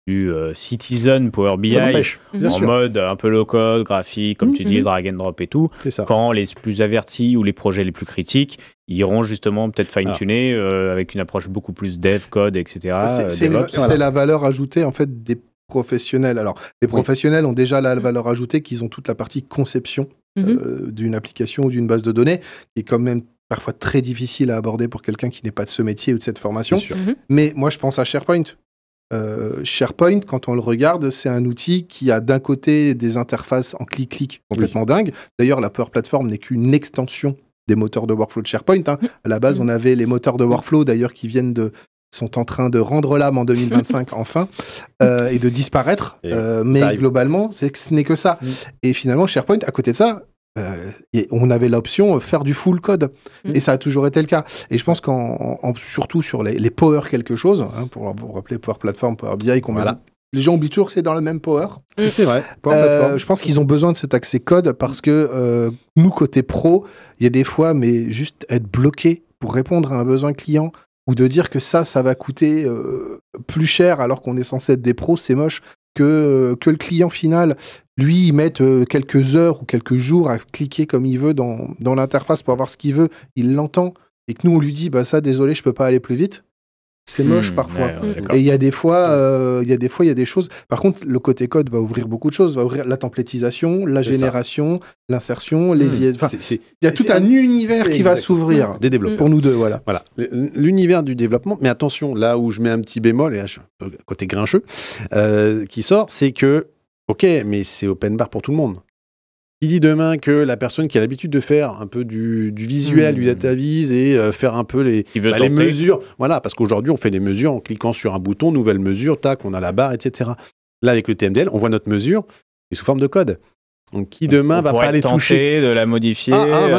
du Citizen Power BI en mode un peu low-code, graphique, comme tu dis, drag and drop et tout. Quand les plus avertis ou les projets les plus critiques iront justement peut-être fine-tuner avec une approche beaucoup plus dev, code, etc. C'est la valeur ajoutée en fait des professionnels. Alors, les professionnels ont déjà la valeur ajoutée qu'ils ont toute la partie conception d'une application ou d'une base de données, qui est quand même parfois très difficile à aborder pour quelqu'un qui n'est pas de ce métier ou de cette formation. Mais moi, je pense à SharePoint. SharePoint, quand on le regarde, c'est un outil qui a d'un côté des interfaces en clic-clic complètement dingues. D'ailleurs, la Power Platform n'est qu'une extension des moteurs de workflow de SharePoint. À la base, on avait les moteurs de workflow, d'ailleurs, qui sont en train de rendre l'âme en 2025 enfin, et de disparaître. Mais globalement, ce n'est que ça. Et finalement, SharePoint, à côté de ça, on avait l'option faire du full code. Et ça a toujours été le cas. Et je pense surtout sur les Power quelque chose, pour rappeler Power Platform, Power BI, les gens oublient toujours que c'est dans le même Power. C'est vrai. Je pense qu'ils ont besoin de cet accès code parce que nous, côté pro, il y a des fois, mais juste être bloqué pour répondre à un besoin client, ou de dire que ça va coûter plus cher alors qu'on est censé être des pros, c'est moche, que le client final, lui, mette quelques heures ou quelques jours à cliquer comme il veut dans l'interface pour avoir ce qu'il veut, il l'entend, et que nous, on lui dit, ça, désolé, je peux pas aller plus vite. C'est moche parfois. Ouais, et il y a des fois, il y a des choses. Par contre, le côté code va ouvrir beaucoup de choses. Va ouvrir la templétisation, la génération, l'insertion, les IS. Enfin, il y a tout un univers qui va s'ouvrir. Des développeurs. Pour nous deux, voilà. L'univers du développement, mais attention, là où je mets un petit bémol, et là, je suis un peu côté grincheux, qui sort, c'est que, ok, mais c'est open bar pour tout le monde. Qui dit demain que la personne qui a l'habitude de faire un peu du visuel, du data vis et faire un peu les mesures, voilà, parce qu'aujourd'hui on fait des mesures en cliquant sur un bouton, nouvelle mesure, tac, on a la barre, etc. Là avec le TMDL, on voit notre mesure et sous forme de code. Donc qui demain va pas aller toucher, de la modifier,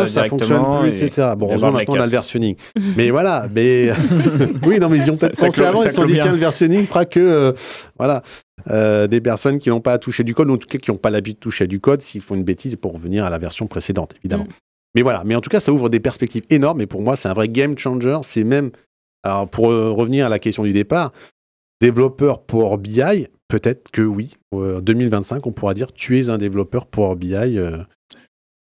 ça fonctionne plus, etc. Bon, heureusement maintenant on a le versionning. Mais voilà, oui, non mais ils ont peut-être pensé avant, ils se sont dit tiens le versionning fera que voilà. Des personnes qui n'ont pas à toucher du code, ou en tout cas qui n'ont pas l'habitude de toucher du code, s'ils font une bêtise pour revenir à la version précédente, évidemment. Mais voilà, mais en tout cas, ça ouvre des perspectives énormes, et pour moi, c'est un vrai game changer. C'est même, alors pour revenir à la question du départ, développeur Power BI, peut-être que oui, en 2025, on pourra dire tu es un développeur Power BI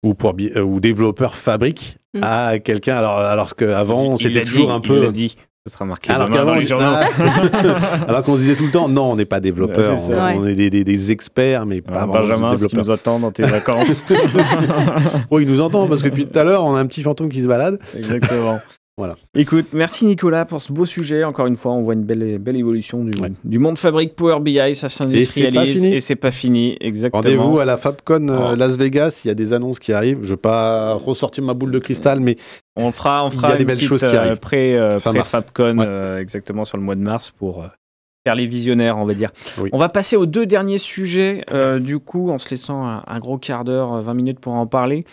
ou développeur Fabric à quelqu'un, alors qu'avant, c'était toujours un peu... Il l'a dit. Ça sera marqué alors dans les journaux. Alors qu'on se disait tout le temps, non, on n'est pas développeur, on est des experts, mais pas vraiment Benjamin, des développeurs. si tu nous attends dans tes vacances. Oh, il nous entend, parce que depuis tout à l'heure, on a un petit fantôme qui se balade. Exactement. Voilà. Écoute, merci Nicolas pour ce beau sujet. Encore une fois, on voit une belle évolution du monde Fabric Power BI. Ça s'industrialise et c'est pas fini. Exactement. Rendez-vous à la Fabcon Las Vegas. Il y a des annonces qui arrivent. Je ne vais pas ressortir ma boule de cristal, mais on fera il y a des belles choses qui arrivent. Pré-Fabcon, exactement sur le mois de mars pour faire les visionnaires, on va dire. Oui. On va passer aux deux derniers sujets, du coup, en se laissant un gros quart d'heure, 20 minutes pour en parler.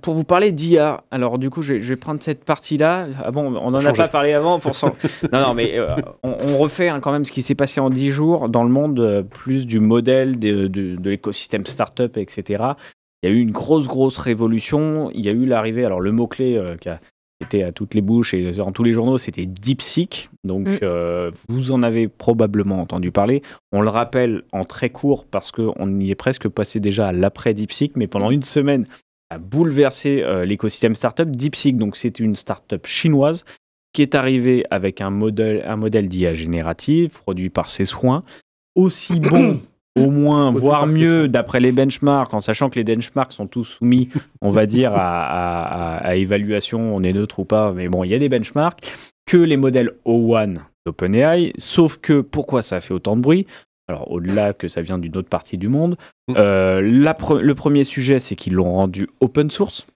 Pour vous parler d'IA, alors du coup je vais prendre cette partie-là. Ah bon, on n'en a pas parlé avant. Non, mais on refait quand même ce qui s'est passé en 10 jours dans le monde, plus du modèle de l'écosystème startup, etc. Il y a eu une grosse révolution. Il y a eu l'arrivée, alors le mot-clé qui a été à toutes les bouches et dans tous les journaux, c'était DeepSeek. Donc vous en avez probablement entendu parler. On le rappelle en très court parce qu'on y est presque passé déjà à l'après DeepSeek, mais pendant une semaine, a bouleversé l'écosystème startup. DeepSeek, donc c'est une startup chinoise qui est arrivée avec un modèle d'IA générative produit par ses soins, aussi bon, au moins, voire mieux d'après les benchmarks, en sachant que les benchmarks sont tous soumis, on va dire, à évaluation, on est neutre ou pas, mais bon, il y a des benchmarks, que les modèles O1 d'OpenAI, sauf que pourquoi ça a fait autant de bruit ? Alors, au-delà que ça vient d'une autre partie du monde, le premier sujet, c'est qu'ils l'ont rendu open source.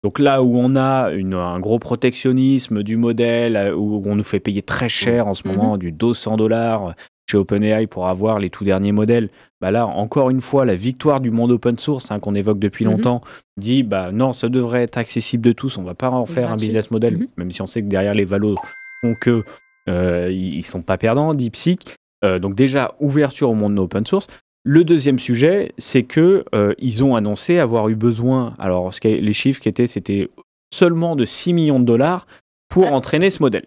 Donc là où on a un gros protectionnisme du modèle, où on nous fait payer très cher en ce moment, du $200 chez OpenAI pour avoir les tout derniers modèles, bah là, encore une fois, la victoire du monde open source, qu'on évoque depuis longtemps, dit non, ça devrait être accessible de tous, on ne va pas en faire un business model, même si on sait que derrière les valos font que ils ne sont pas perdants, DeepSeek. Donc déjà, ouverture au monde open source. Le deuxième sujet, c'est que ils ont annoncé avoir eu besoin, alors les chiffres c'était seulement de $6 millions pour entraîner ce modèle.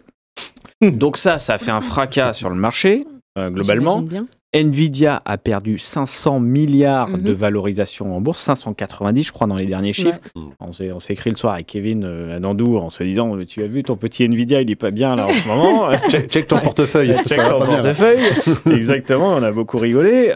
Donc ça a fait un fracas sur le marché, globalement. Nvidia a perdu 500 milliards de valorisation en bourse, 590 je crois dans les derniers chiffres. On s'est écrit le soir avec Kevin à Nandour en se disant tu as vu ton petit Nvidia, il est pas bien là en ce moment. check ton portefeuille. Check ton portefeuille. Exactement, on a beaucoup rigolé.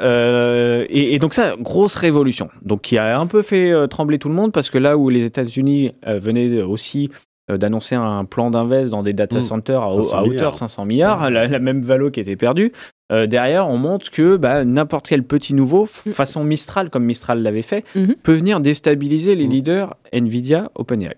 Et donc ça, grosse révolution. Donc qui a un peu fait trembler tout le monde parce que là où les États-Unis venaient aussi d'annoncer un plan d'invest dans des data centers à hauteur de 500 milliards, la même valo qui était perdue. Derrière, on montre que n'importe quel petit nouveau, façon Mistral, comme Mistral l'avait fait, peut venir déstabiliser les leaders Nvidia, OpenAI.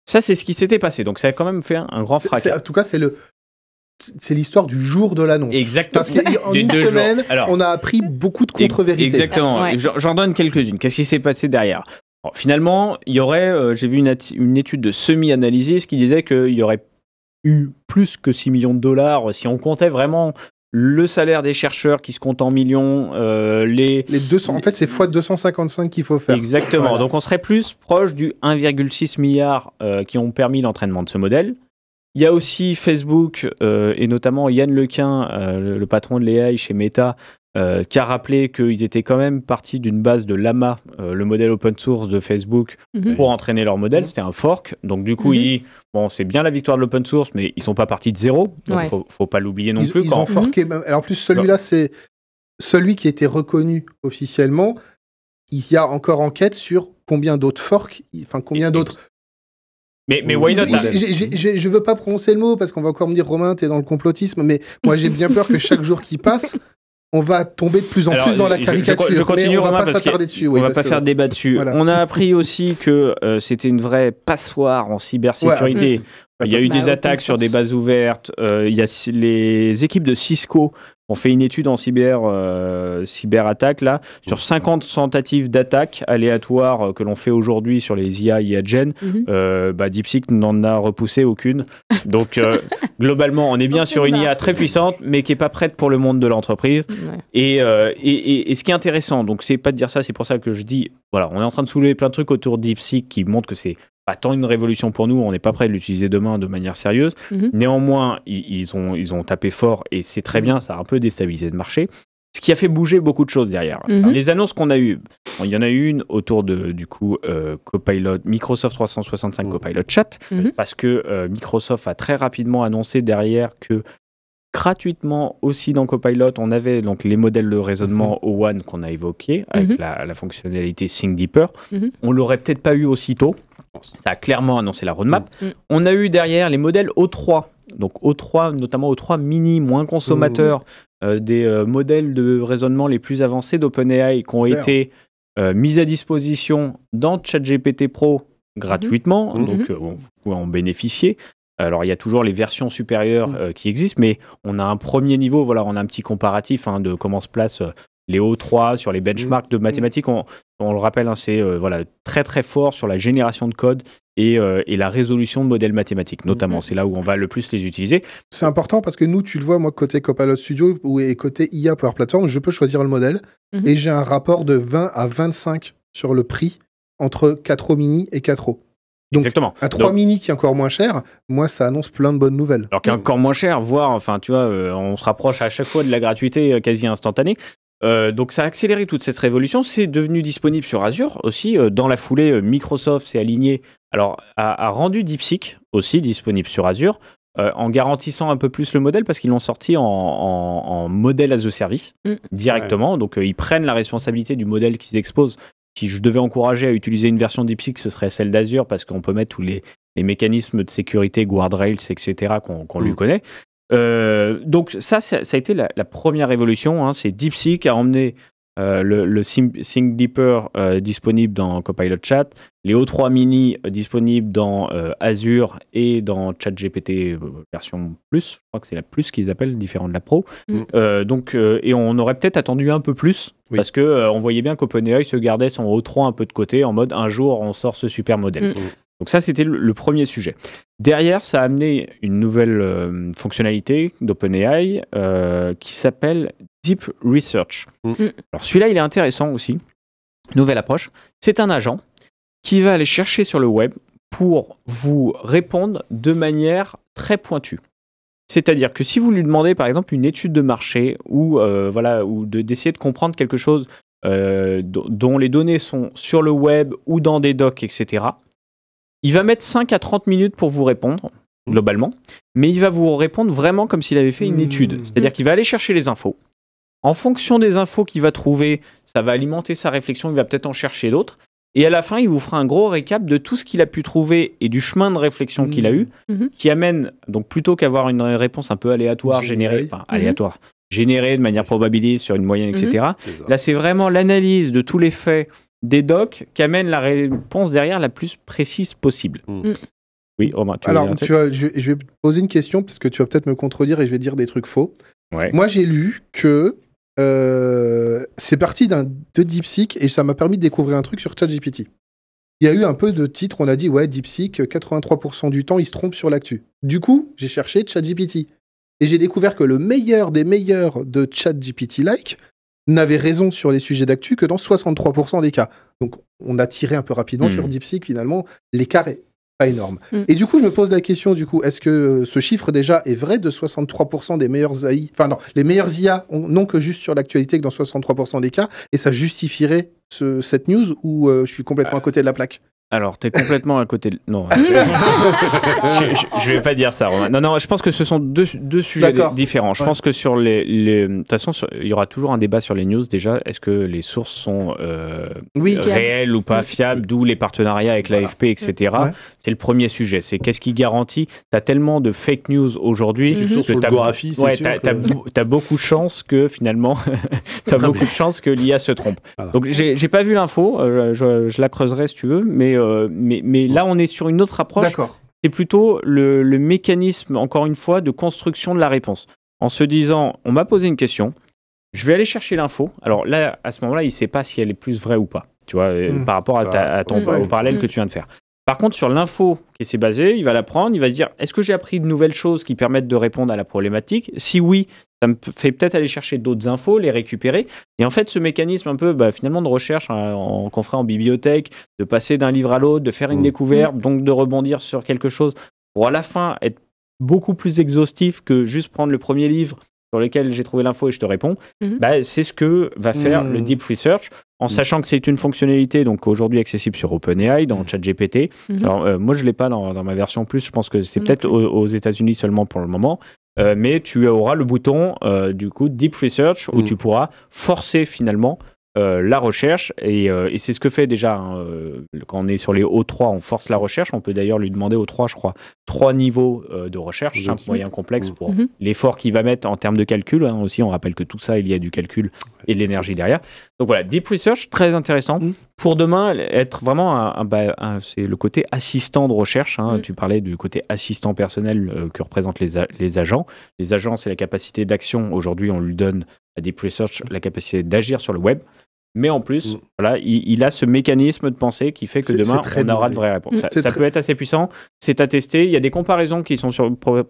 Ça, c'est ce qui s'était passé. Donc, ça a quand même fait un grand fracas. En tout cas, c'est l'histoire du jour de l'annonce. Exactement. Parce qu'en une semaine, on a appris beaucoup de contre-vérités. Exactement. Ouais. J'en donne quelques-unes. Qu'est-ce qui s'est passé derrière ? Alors, finalement, il y aurait, j'ai vu une étude de Semi-Analysis qui disait qu'il y aurait eu plus que $6 millions si on comptait vraiment le salaire des chercheurs qui se compte en millions, les 200, en fait, c'est fois 255 qu'il faut faire. Exactement. Voilà. Donc, on serait plus proche du 1,6 milliard qui ont permis l'entraînement de ce modèle. Il y a aussi Facebook et notamment Yann Lequin, le patron de l'AI chez Meta, qui a rappelé qu'ils étaient quand même partis d'une base de Llama, le modèle open source de Facebook, pour entraîner leur modèle. C'était un fork. Donc, du coup, il dit, bon, c'est bien la victoire de l'open source, mais ils sont pas partis de zéro. Donc, faut pas l'oublier non plus. Ils ont forké. Alors, en plus, celui-là, c'est celui qui a été reconnu officiellement. Il y a encore enquête sur combien d'autres forks, enfin, combien d'autres... Mais why not? Je veux pas prononcer le mot parce qu'on va encore me dire Romain, t'es dans le complotisme, mais moi j'ai bien peur que chaque jour qui passe, on va tomber de plus en plus dans la caricature. Je continue, on va Romain, pas s'attarder dessus. On va pas faire débat dessus. Voilà. On a appris aussi que c'était une vraie passoire en cybersécurité. Il y a eu des attaques sur des bases ouvertes. Il y a les équipes de Cisco ont fait une étude en cyberattaque là, sur 50 tentatives d'attaque aléatoires que l'on fait aujourd'hui sur les IA Gen. DeepSeek n'en a repoussé aucune. Donc, globalement, on est bien sur une IA très puissante, mais qui n'est pas prête pour le monde de l'entreprise. Et ce qui est intéressant, donc c'est pas de dire ça, c'est pour ça que je dis, voilà, on est en train de soulever plein de trucs autour de DeepSeek qui montrent que c'est pas tant une révolution pour nous, on n'est pas prêt de l'utiliser demain de manière sérieuse. Néanmoins, ils ont tapé fort et c'est très bien, ça a un peu déstabilisé le marché. Ce qui a fait bouger beaucoup de choses derrière. Les annonces qu'on a eues, il y en a eu une autour de, du coup, Copilot, Microsoft 365 Copilot Chat, parce que Microsoft a très rapidement annoncé derrière que gratuitement aussi dans Copilot, on avait donc les modèles de raisonnement O1 qu'on a évoqués avec la fonctionnalité Think Deeper. On l'aurait peut-être pas eu aussitôt. Ça a clairement annoncé la roadmap. On a eu derrière les modèles O3, donc O3, notamment O3 mini, moins consommateurs, des modèles de raisonnement les plus avancés d'OpenAI qui ont été mis à disposition dans ChatGPT Pro gratuitement, donc vous pouvez en bénéficier. Alors, il y a toujours les versions supérieures qui existent, mais on a un premier niveau, voilà, on a un petit comparatif de comment se placent les O3 sur les benchmarks de mathématiques. On le rappelle, c'est voilà, très très fort sur la génération de code et la résolution de modèles mathématiques, notamment. C'est là où on va le plus les utiliser. C'est important parce que nous, tu le vois, moi, côté Copilot Studio et côté IA Power Platform, je peux choisir le modèle et j'ai un rapport de 20 à 25 sur le prix entre 4O mini et 4O. Donc, exactement. Un 3 mini qui est encore moins cher, moi, ça annonce plein de bonnes nouvelles. Alors qu'un encore moins cher, voire, enfin, tu vois, on se rapproche à chaque fois de la gratuité quasi instantanée. Donc, ça a accéléré toute cette révolution. C'est devenu disponible sur Azure aussi. Dans la foulée, Microsoft s'est aligné, alors, a rendu DeepSeek aussi disponible sur Azure, en garantissant un peu plus le modèle parce qu'ils l'ont sorti en modèle as a service directement. Donc, ils prennent la responsabilité du modèle qu'ils exposent. Si je devais encourager à utiliser une version DeepSeek, ce serait celle d'Azure parce qu'on peut mettre tous les mécanismes de sécurité, guardrails, etc. qu'on lui connaît. Donc ça a été la première révolution. C'est DeepSeek a emmené le Think Deeper disponible dans Copilot Chat, les O3 mini disponibles dans Azure et dans ChatGPT version plus. Je crois que c'est la plus qu'ils appellent, différent de la Pro. Donc, et on aurait peut-être attendu un peu plus parce que on voyait bien qu'OpenAI se gardait son O3 un peu de côté en mode un jour on sort ce super modèle. Donc ça, c'était le premier sujet. Derrière, ça a amené une nouvelle fonctionnalité d'OpenAI qui s'appelle Deep Research. Alors celui-là, il est intéressant aussi. Nouvelle approche. C'est un agent qui va aller chercher sur le web pour vous répondre de manière très pointue. C'est-à-dire que si vous lui demandez, par exemple, une étude de marché ou d'essayer de comprendre quelque chose dont les données sont sur le web ou dans des docs, etc., il va mettre 5 à 30 minutes pour vous répondre, globalement, mais il va vous répondre vraiment comme s'il avait fait une étude. C'est-à-dire qu'il va aller chercher les infos. En fonction des infos qu'il va trouver, ça va alimenter sa réflexion, il va peut-être en chercher d'autres. Et à la fin, il vous fera un gros récap de tout ce qu'il a pu trouver et du chemin de réflexion qu'il a eu, qui amène, donc plutôt qu'avoir une réponse un peu aléatoire, générée de manière probabiliste sur une moyenne, etc. Là, c'est vraiment l'analyse de tous les faits des docs qui amène la réponse derrière la plus précise possible. Oui, Romain, je vais te poser une question parce que tu vas peut-être me contredire et je vais dire des trucs faux. Moi, j'ai lu que c'est parti de DeepSeek et ça m'a permis de découvrir un truc sur ChatGPT. Il y a eu un peu de titres, on a dit DeepSeek, 83% du temps, il se trompe sur l'actu. Du coup, j'ai cherché ChatGPT et j'ai découvert que le meilleur des meilleurs de ChatGPT-like n'avait raison sur les sujets d'actu que dans 63% des cas. Donc, on a tiré un peu rapidement sur DeepSeek, finalement, l'écart est pas énorme. Et du coup, je me pose la question, est-ce que ce chiffre déjà est vrai de 63% des meilleurs AI, enfin non, les meilleurs IA non que juste sur l'actualité que dans 63% des cas, et ça justifierait cette news ou je suis complètement à côté de la plaque? Alors, t'es complètement à côté de... Non. je vais pas dire ça, Romain. Non, je pense que ce sont deux sujets différents. Je pense que sur de toute façon, il y aura toujours un débat sur les news, déjà. Est-ce que les sources sont réelles ou pas fiables, d'où les partenariats avec l'AFP, etc. Ouais. C'est le premier sujet. C'est qu'est-ce qui garantit? T'as tellement de fake news aujourd'hui que t'as beaucoup de chances que, finalement, beaucoup de chances que l'IA se trompe. Voilà. Donc, j'ai pas vu l'info. Je la creuserai si tu veux, mais là, on est sur une autre approche. D'accord. C'est plutôt le mécanisme, encore une fois, de construction de la réponse. En se disant, on m'a posé une question, je vais aller chercher l'info. Alors là, à ce moment-là, il ne sait pas si elle est plus vraie ou pas, tu vois, par rapport au parallèle que tu viens de faire. Par contre, sur l'info qui s'est basée, il va la prendre, il va se dire, est-ce que j'ai appris de nouvelles choses qui permettent de répondre à la problématique? Si oui, ça me fait peut-être aller chercher d'autres infos, les récupérer. Et en fait, ce mécanisme un peu finalement de recherche qu'on ferait en bibliothèque, de passer d'un livre à l'autre, de faire une découverte, donc de rebondir sur quelque chose, pour à la fin être beaucoup plus exhaustif que juste prendre le premier livre sur lequel j'ai trouvé l'info et je te réponds, c'est ce que va faire le Deep Research, en sachant que c'est une fonctionnalité donc aujourd'hui accessible sur OpenAI, dans ChatGPT. Alors moi, je ne l'ai pas dans ma version plus, je pense que c'est peut-être aux États-Unis seulement pour le moment. Mais tu auras le bouton du coup Deep Research où tu pourras forcer finalement la recherche et c'est ce que fait déjà quand on est sur les O3, on force la recherche. On peut d'ailleurs lui demander aux 3, je crois, 3 niveaux de recherche, simple, moyen, complexe, pour l'effort qu'il va mettre en termes de calcul aussi. On rappelle que tout ça, il y a du calcul et de l'énergie derrière. Donc voilà, Deep Research, très intéressant. Pour demain, être vraiment c'est le côté assistant de recherche. Tu parlais du côté assistant personnel que représentent les agents. Les agents, c'est la capacité d'action. Aujourd'hui, on lui donne à Deep Research la capacité d'agir sur le web. Mais en plus, voilà, il a ce mécanisme de pensée qui fait que demain, on aura de vraies réponses. Ça peut être assez puissant, c'est à tester. Il y a des comparaisons qui sont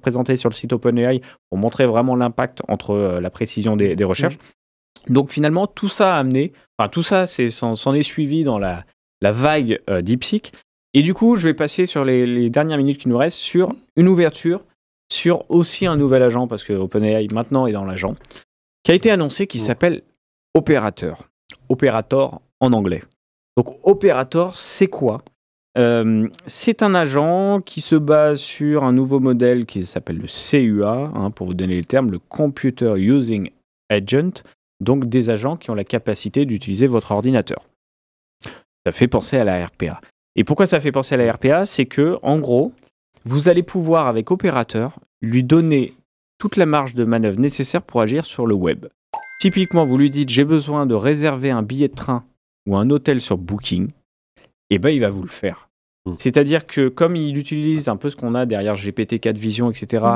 présentées sur le site OpenAI pour montrer vraiment l'impact entre la précision des recherches. Donc finalement, tout ça a amené, tout ça s'en est suivi dans la vague DeepSeek. Et du coup, je vais passer sur les dernières minutes qui nous restent sur une ouverture, sur aussi un nouvel agent, parce que OpenAI maintenant est dans l'agent, qui a été annoncé, qui s'appelle Operator. Operator en anglais. Donc Operator, c'est quoi? C'est un agent qui se base sur un nouveau modèle qui s'appelle le CUA, pour vous donner le terme, le Computer Using Agent, donc des agents qui ont la capacité d'utiliser votre ordinateur. Ça fait penser à la RPA. Et pourquoi ça fait penser à la RPA? C'est que, en gros, vous allez pouvoir, avec Operator, lui donner toute la marge de manœuvre nécessaire pour agir sur le web. Typiquement, vous lui dites « j'ai besoin de réserver un billet de train ou un hôtel sur Booking », et il va vous le faire. C'est-à-dire que comme il utilise un peu ce qu'on a derrière GPT-4 Vision, etc.,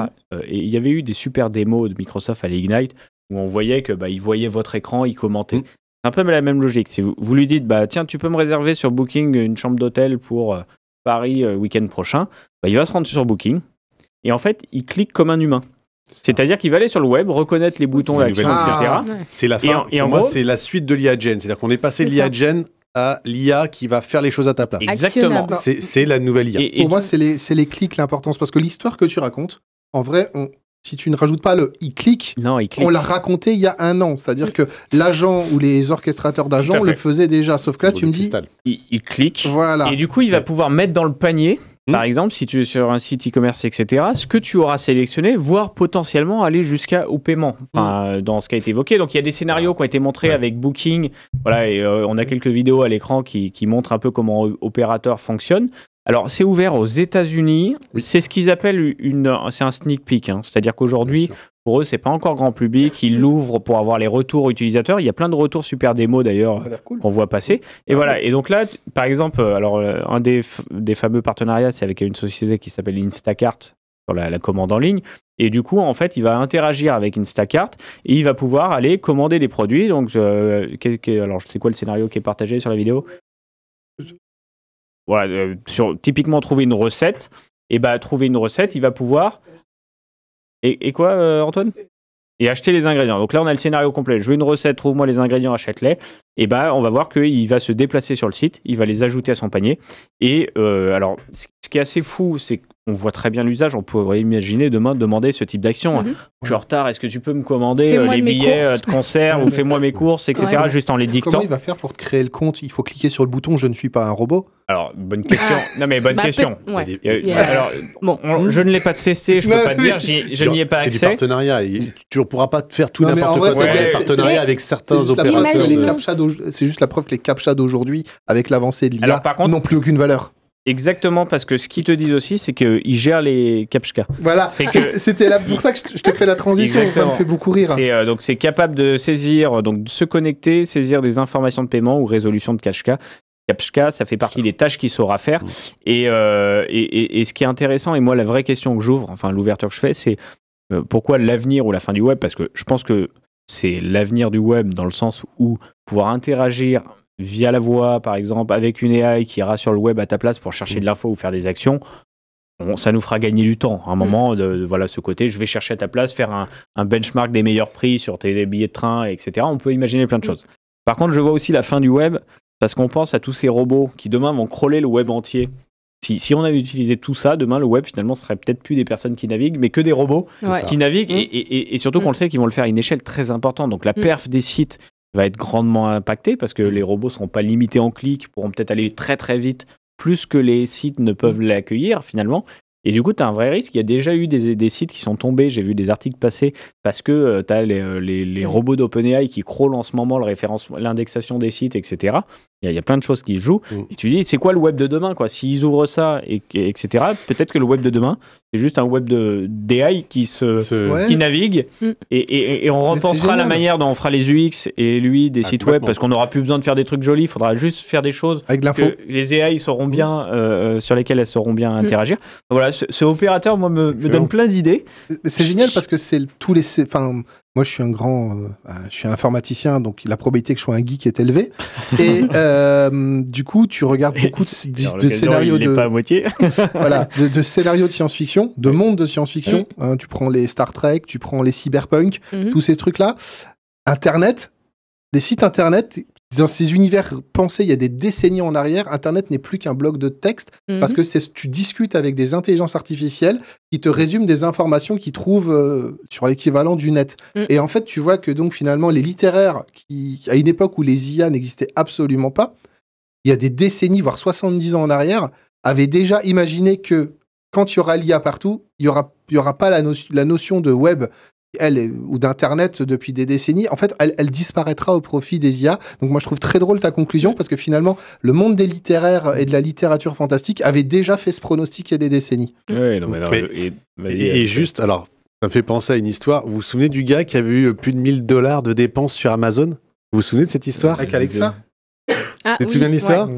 et il y avait eu des super démos de Microsoft à l'Ignite où on voyait que il voyait votre écran, il commentait. C'est un peu la même logique. Si vous lui dites « tiens, tu peux me réserver sur Booking une chambre d'hôtel pour Paris week-end prochain », il va se rendre sur Booking, et en fait, il clique comme un humain. C'est-à-dire qu'il va aller sur le web, reconnaître les boutons d'action, etc. C'est la fin. Et pour moi, c'est la suite de l'IA Gen. C'est-à-dire qu'on est passé de l'IA Gen à l'IA qui va faire les choses à ta place. Exactement. C'est la nouvelle IA. Pour moi, c'est les clics l'importance. Parce que l'histoire que tu racontes, en vrai, si tu ne rajoutes pas le « il clique », on l'a raconté il y a 1 an. C'est-à-dire que l'agent ou les orchestrateurs d'agents le faisaient déjà. Sauf que là, tu me dis... Il clique. Voilà. Et du coup, il va pouvoir mettre dans le panier... Par exemple, si tu es sur un site e-commerce, etc., ce que tu auras sélectionné, voire potentiellement aller jusqu'au paiement, dans ce qui a été évoqué. Donc, il y a des scénarios qui ont été montrés avec Booking. Voilà, et on a quelques vidéos à l'écran qui montrent un peu comment Operator fonctionne. Alors, c'est ouvert aux États-Unis. C'est ce qu'ils appellent c'est un sneak peek. C'est-à-dire qu'aujourd'hui, pour eux, c'est pas encore grand public. Ils l'ouvrent pour avoir les retours utilisateurs. Il y a plein de retours super démos d'ailleurs qu'on voit passer. Et voilà. Et donc là, par exemple, un des fameux partenariats, c'est avec une société qui s'appelle Instacart sur la commande en ligne. Et du coup, en fait, il va interagir avec Instacart et il va pouvoir aller commander des produits. Donc, alors, c'est quoi le scénario qui est partagé sur la vidéo? Voilà, typiquement trouver une recette. Et trouver une recette, il va pouvoir... Et quoi, Antoine? Et acheter les ingrédients. Donc là, on a le scénario complet. Je veux une recette, trouve-moi les ingrédients, achète-les. et ben on va voir qu'il va se déplacer sur le site, il va les ajouter à son panier. Et alors, ce qui est assez fou, c'est qu'on voit très bien l'usage. On pourrait imaginer demain demander ce type d'action. Je suis en retard, est-ce que tu peux me commander les billets de concert ou fais-moi mes courses, etc. Juste en les dictant. Comment il va faire pour te créer le compte? Il faut cliquer sur le bouton « Je ne suis pas un robot ». Alors, bonne question. Non, mais bonne question. Alors, bon. Je ne l'ai pas testé, je ne peux pas te dire, je n'y ai pas accès. C'est du partenariat. Tu ne pourras pas faire tout n'importe quoi. C'est partenariat avec certains opérateurs. C'est juste la preuve que les CAPTCHA d'aujourd'hui, avec l'avancée de l'IA, n'ont plus aucune valeur. Exactement, parce que ce qu'ils te disent aussi, c'est qu'ils gèrent les CAPTCHA. Voilà, c'était pour ça que je te fais la transition, ça me fait beaucoup rire. Donc c'est capable de saisir, donc de se connecter, saisir des informations de paiement ou résolution de CAPTCHA. CAPTCHA, ça fait partie des tâches qu'il saura faire. Et ce qui est intéressant, et moi la vraie question que j'ouvre, enfin l'ouverture que je fais, c'est pourquoi l'avenir ou la fin du web? Parce que je pense que c'est l'avenir du web dans le sens où pouvoir interagir via la voix, par exemple, avec une AI qui ira sur le web à ta place pour chercher de l'info ou faire des actions, ça nous fera gagner du temps. À un moment, voilà, ce côté, je vais chercher à ta place, faire un benchmark des meilleurs prix sur tes billets de train, etc. On peut imaginer plein de choses. Par contre, je vois aussi la fin du web, parce qu'on pense à tous ces robots qui demain vont crawler le web entier. Si on avait utilisé tout ça, demain, le web, finalement, ce serait peut-être plus des personnes qui naviguent, mais que des robots qui naviguent, et surtout qu'on le sait qu'ils vont le faire à une échelle très importante. Donc la perf des sites va être grandement impacté parce que les robots ne seront pas limités en clics, pourront peut-être aller très très vite, plus que les sites ne peuvent l'accueillir finalement. Et du coup, tu as un vrai risque. Il y a déjà eu des sites qui sont tombés, j'ai vu des articles passer, parce que tu as les robots d'OpenAI qui crawlent en ce moment l'indexation des sites, etc. Il y a plein de choses qui jouent. Et tu dis, c'est quoi le web de demain quoi? S'ils ouvrent ça, etc., peut-être que le web de demain, c'est juste un web d'AI qui navigue. Et on repensera la manière dont on fera les UX et l'UI des sites web, parce qu'on n'aura plus besoin de faire des trucs jolis. Il faudra juste faire des choses avec l'info. Que les AI sauront bien, sur lesquelles elles sauront bien interagir. Donc voilà, ce opérateur, moi, me donne plein d'idées. C'est génial parce que c'est tous les... Enfin, moi, je suis je suis un informaticien, donc la probabilité que je sois un geek est élevée. Et du coup, tu regardes beaucoup de scénarios il n'est pas à moitié. Voilà, de scénarios de science-fiction, de mondes de science-fiction. Tu prends les Star Trek, tu prends les cyberpunk, tous ces trucs-là. Internet, des sites Internet... Dans ces univers pensés il y a des décennies en arrière, Internet n'est plus qu'un bloc de texte parce que tu discutes avec des intelligences artificielles qui te résument des informations qu'ils trouvent sur l'équivalent du net. Et en fait, tu vois que donc finalement, les littéraires, à une époque où les IA n'existaient absolument pas, il y a des décennies, voire 70 ans en arrière, avaient déjà imaginé que quand il y aura l'IA partout, il y aura pas la notion de web ou d'Internet depuis des décennies, en fait, elle disparaîtra au profit des IA. Donc moi, je trouve très drôle ta conclusion, parce que finalement, le monde des littéraires et de la littérature fantastique avait déjà fait ce pronostic il y a des décennies. Oui, non, mais juste, alors, ça me fait penser à une histoire. Vous vous souvenez du gars qui avait eu plus de $1000 de dépenses sur Amazon? Vous vous souvenez de cette histoire? Avec Alexa? Tu te souviens de l'histoire?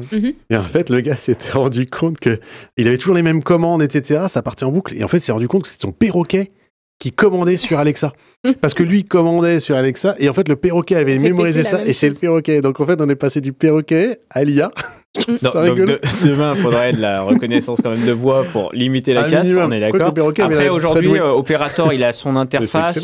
Et en fait, le gars s'était rendu compte qu'il avait toujours les mêmes commandes, etc. Ça partait en boucle. Et en fait, il s'est rendu compte que c'était son perroquet qui commandait sur Alexa. Parce que lui commandait sur Alexa, et en fait, le perroquet avait mémorisé ça, et c'est le perroquet. Donc en fait, on est passé du perroquet à l'IA. Demain, il faudrait de la reconnaissance quand même de voix pour limiter la casse, on est d'accord. Après, aujourd'hui, Operator, il a son interface.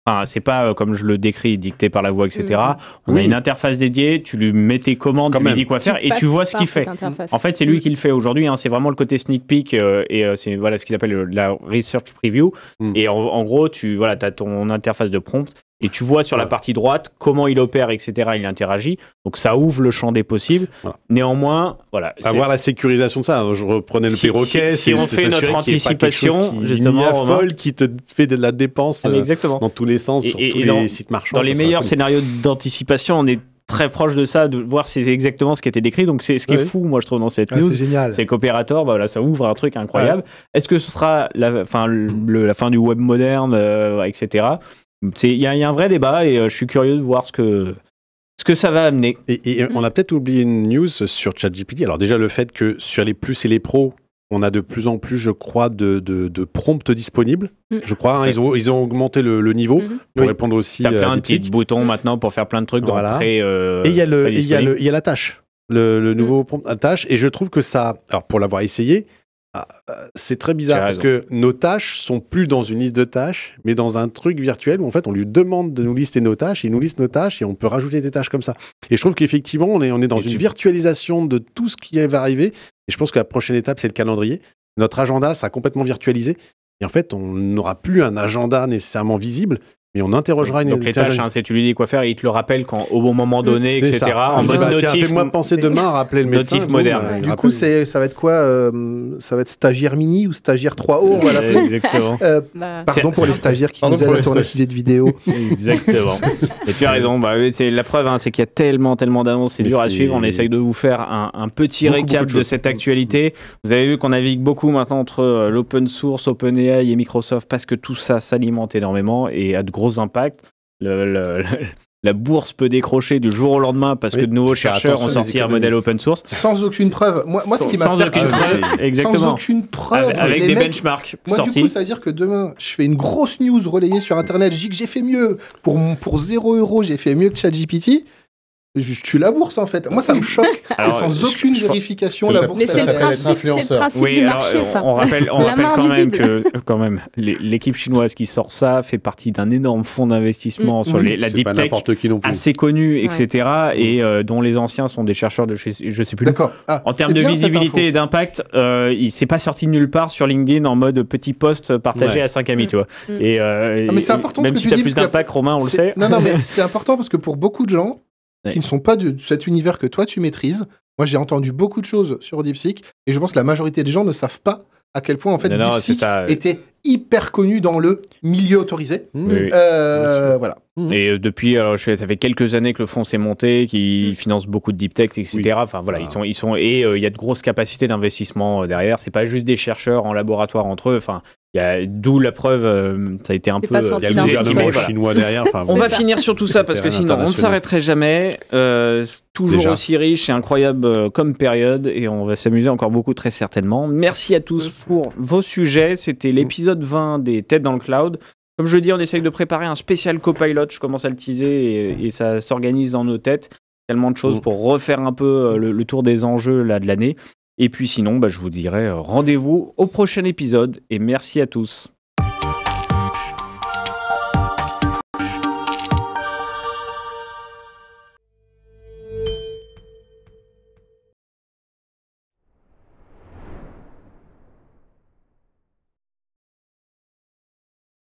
Enfin, c'est pas comme je le décris, dicté par la voix, etc. On a une interface dédiée, tu lui mets tes commandes, tu lui dis quoi faire, et tu vois ce qu'il fait. En fait, c'est lui qui le fait aujourd'hui. C'est vraiment le côté sneak peek, et c'est ce qu'ils appellent la research preview. Et en gros, tu as ton interface de prompt, et tu vois sur la partie droite comment il opère, etc. Il interagit. Donc ça ouvre le champ des possibles. Néanmoins, avoir la sécurisation de ça. Je reprenais le perroquet. Si on fait notre anticipation, justement, une IA folle qui te fait de la dépense dans tous les sens, sur tous les sites marchands. Dans les meilleurs scénarios d'anticipation, on est très proche de ça, de voir c'est exactement ce qui a été décrit. Donc c'est ce qui est fou, moi je trouve, dans cette news, c'est qu'Operator, ça ouvre un truc incroyable. Est-ce que ce sera la fin du web moderne, etc. Il y a un vrai débat, et je suis curieux de voir ce que ça va amener. Et on a peut-être oublié une news sur ChatGPT. Alors déjà, le fait que sur les plus et les pros, on a de plus en plus, je crois, de prompts disponibles. Je crois, ils ont augmenté le niveau pour répondre aussi à plein de petits boutons maintenant pour faire plein de trucs. Et il y a la tâche, le nouveau prompt à tâche. Et je trouve que ça, alors pour l'avoir essayé, C'est très bizarre parce que nos tâches sont plus dans une liste de tâches, mais dans un truc virtuel où en fait on lui demande de nous lister nos tâches, il nous liste nos tâches et on peut rajouter des tâches comme ça. Et je trouve qu'effectivement on est dans une virtualisation de tout ce qui va arriver. Et je pense que la prochaine étape c'est le calendrier. Notre agenda sera complètement virtualisé et en fait on n'aura plus un agenda nécessairement visible. Mais on interrogera donc les tâches, tu lui dis quoi faire et il te le rappelle au bon moment donné, etc. En mode notif. Fais-moi penser demain à rappeler le médecin. Notif moderne. Du coup, ça va être quoi ça va être stagiaire mini ou stagiaire 3O, on va l'appeler. Exactement. Pardon pour les stagiaires qui nous aident à tourner sujet de vidéo. Exactement. Et tu as raison. C'est la preuve, c'est qu'il y a tellement d'annonces, c'est dur à suivre. On essaye de vous faire un petit récap de cette actualité. Vous avez vu qu'on navigue beaucoup maintenant entre l'open source, OpenAI et Microsoft parce que tout ça s'alimente énormément et a de gros impact. La bourse peut décrocher du jour au lendemain parce que de nouveaux chercheurs ont sorti un modèle open source. Sans aucune preuve. Moi, ce qui m'a perturbé, sans aucune preuve. Avec des benchmarks moi, sortis. Du coup, ça veut dire que demain, je fais une grosse news relayée sur Internet. Je dis que j'ai fait mieux. Pour 0 €, j'ai fait mieux que ChatGPT. Je tue la bourse en fait. Moi ça me choque. Alors, sans aucune vérification la bourse. Mais c'est le principe du marché ça. On rappelle quand même l'équipe chinoise qui sort ça fait partie d'un énorme fonds d'investissement sur la deep tech assez connu, etc. Et dont les anciens sont des chercheurs de je sais plus. D'accord. En termes de visibilité et d'impact, il s'est pas sorti nulle part sur LinkedIn en mode petit post partagé à 5 amis, tu vois. Et mais c'est important même si tu as plus d'impact, Romain, on le sait. Non mais c'est important parce que pour beaucoup de gens qui ne sont pas de cet univers que toi tu maîtrises. Moi, j'ai entendu beaucoup de choses sur DeepSeek et je pense que la majorité des gens ne savent pas à quel point en fait DeepSeek était hyper connu dans le milieu autorisé. Voilà. Et depuis, ça fait quelques années que le fonds s'est monté, qui finance beaucoup de deep tech, etc. Enfin voilà, ils sont et il y a de grosses capacités d'investissement derrière. C'est pas juste des chercheurs en laboratoire entre eux. Enfin, d'où la preuve, ça a été un peu. Il y a le gouvernement chinois derrière. On va finir sur tout ça parce que sinon on ne s'arrêterait jamais. Toujours aussi riche et incroyable comme période et on va s'amuser encore beaucoup très certainement. Merci à tous pour vos sujets. C'était l'épisode 20 des Têtes dans le Cloud. Comme je le dis, on essaye de préparer un spécial Copilot. Je commence à le teaser et ça s'organise dans nos têtes. Tellement de choses pour refaire un peu le tour des enjeux là, de l'année. Et puis sinon, je vous dirai rendez-vous au prochain épisode et merci à tous.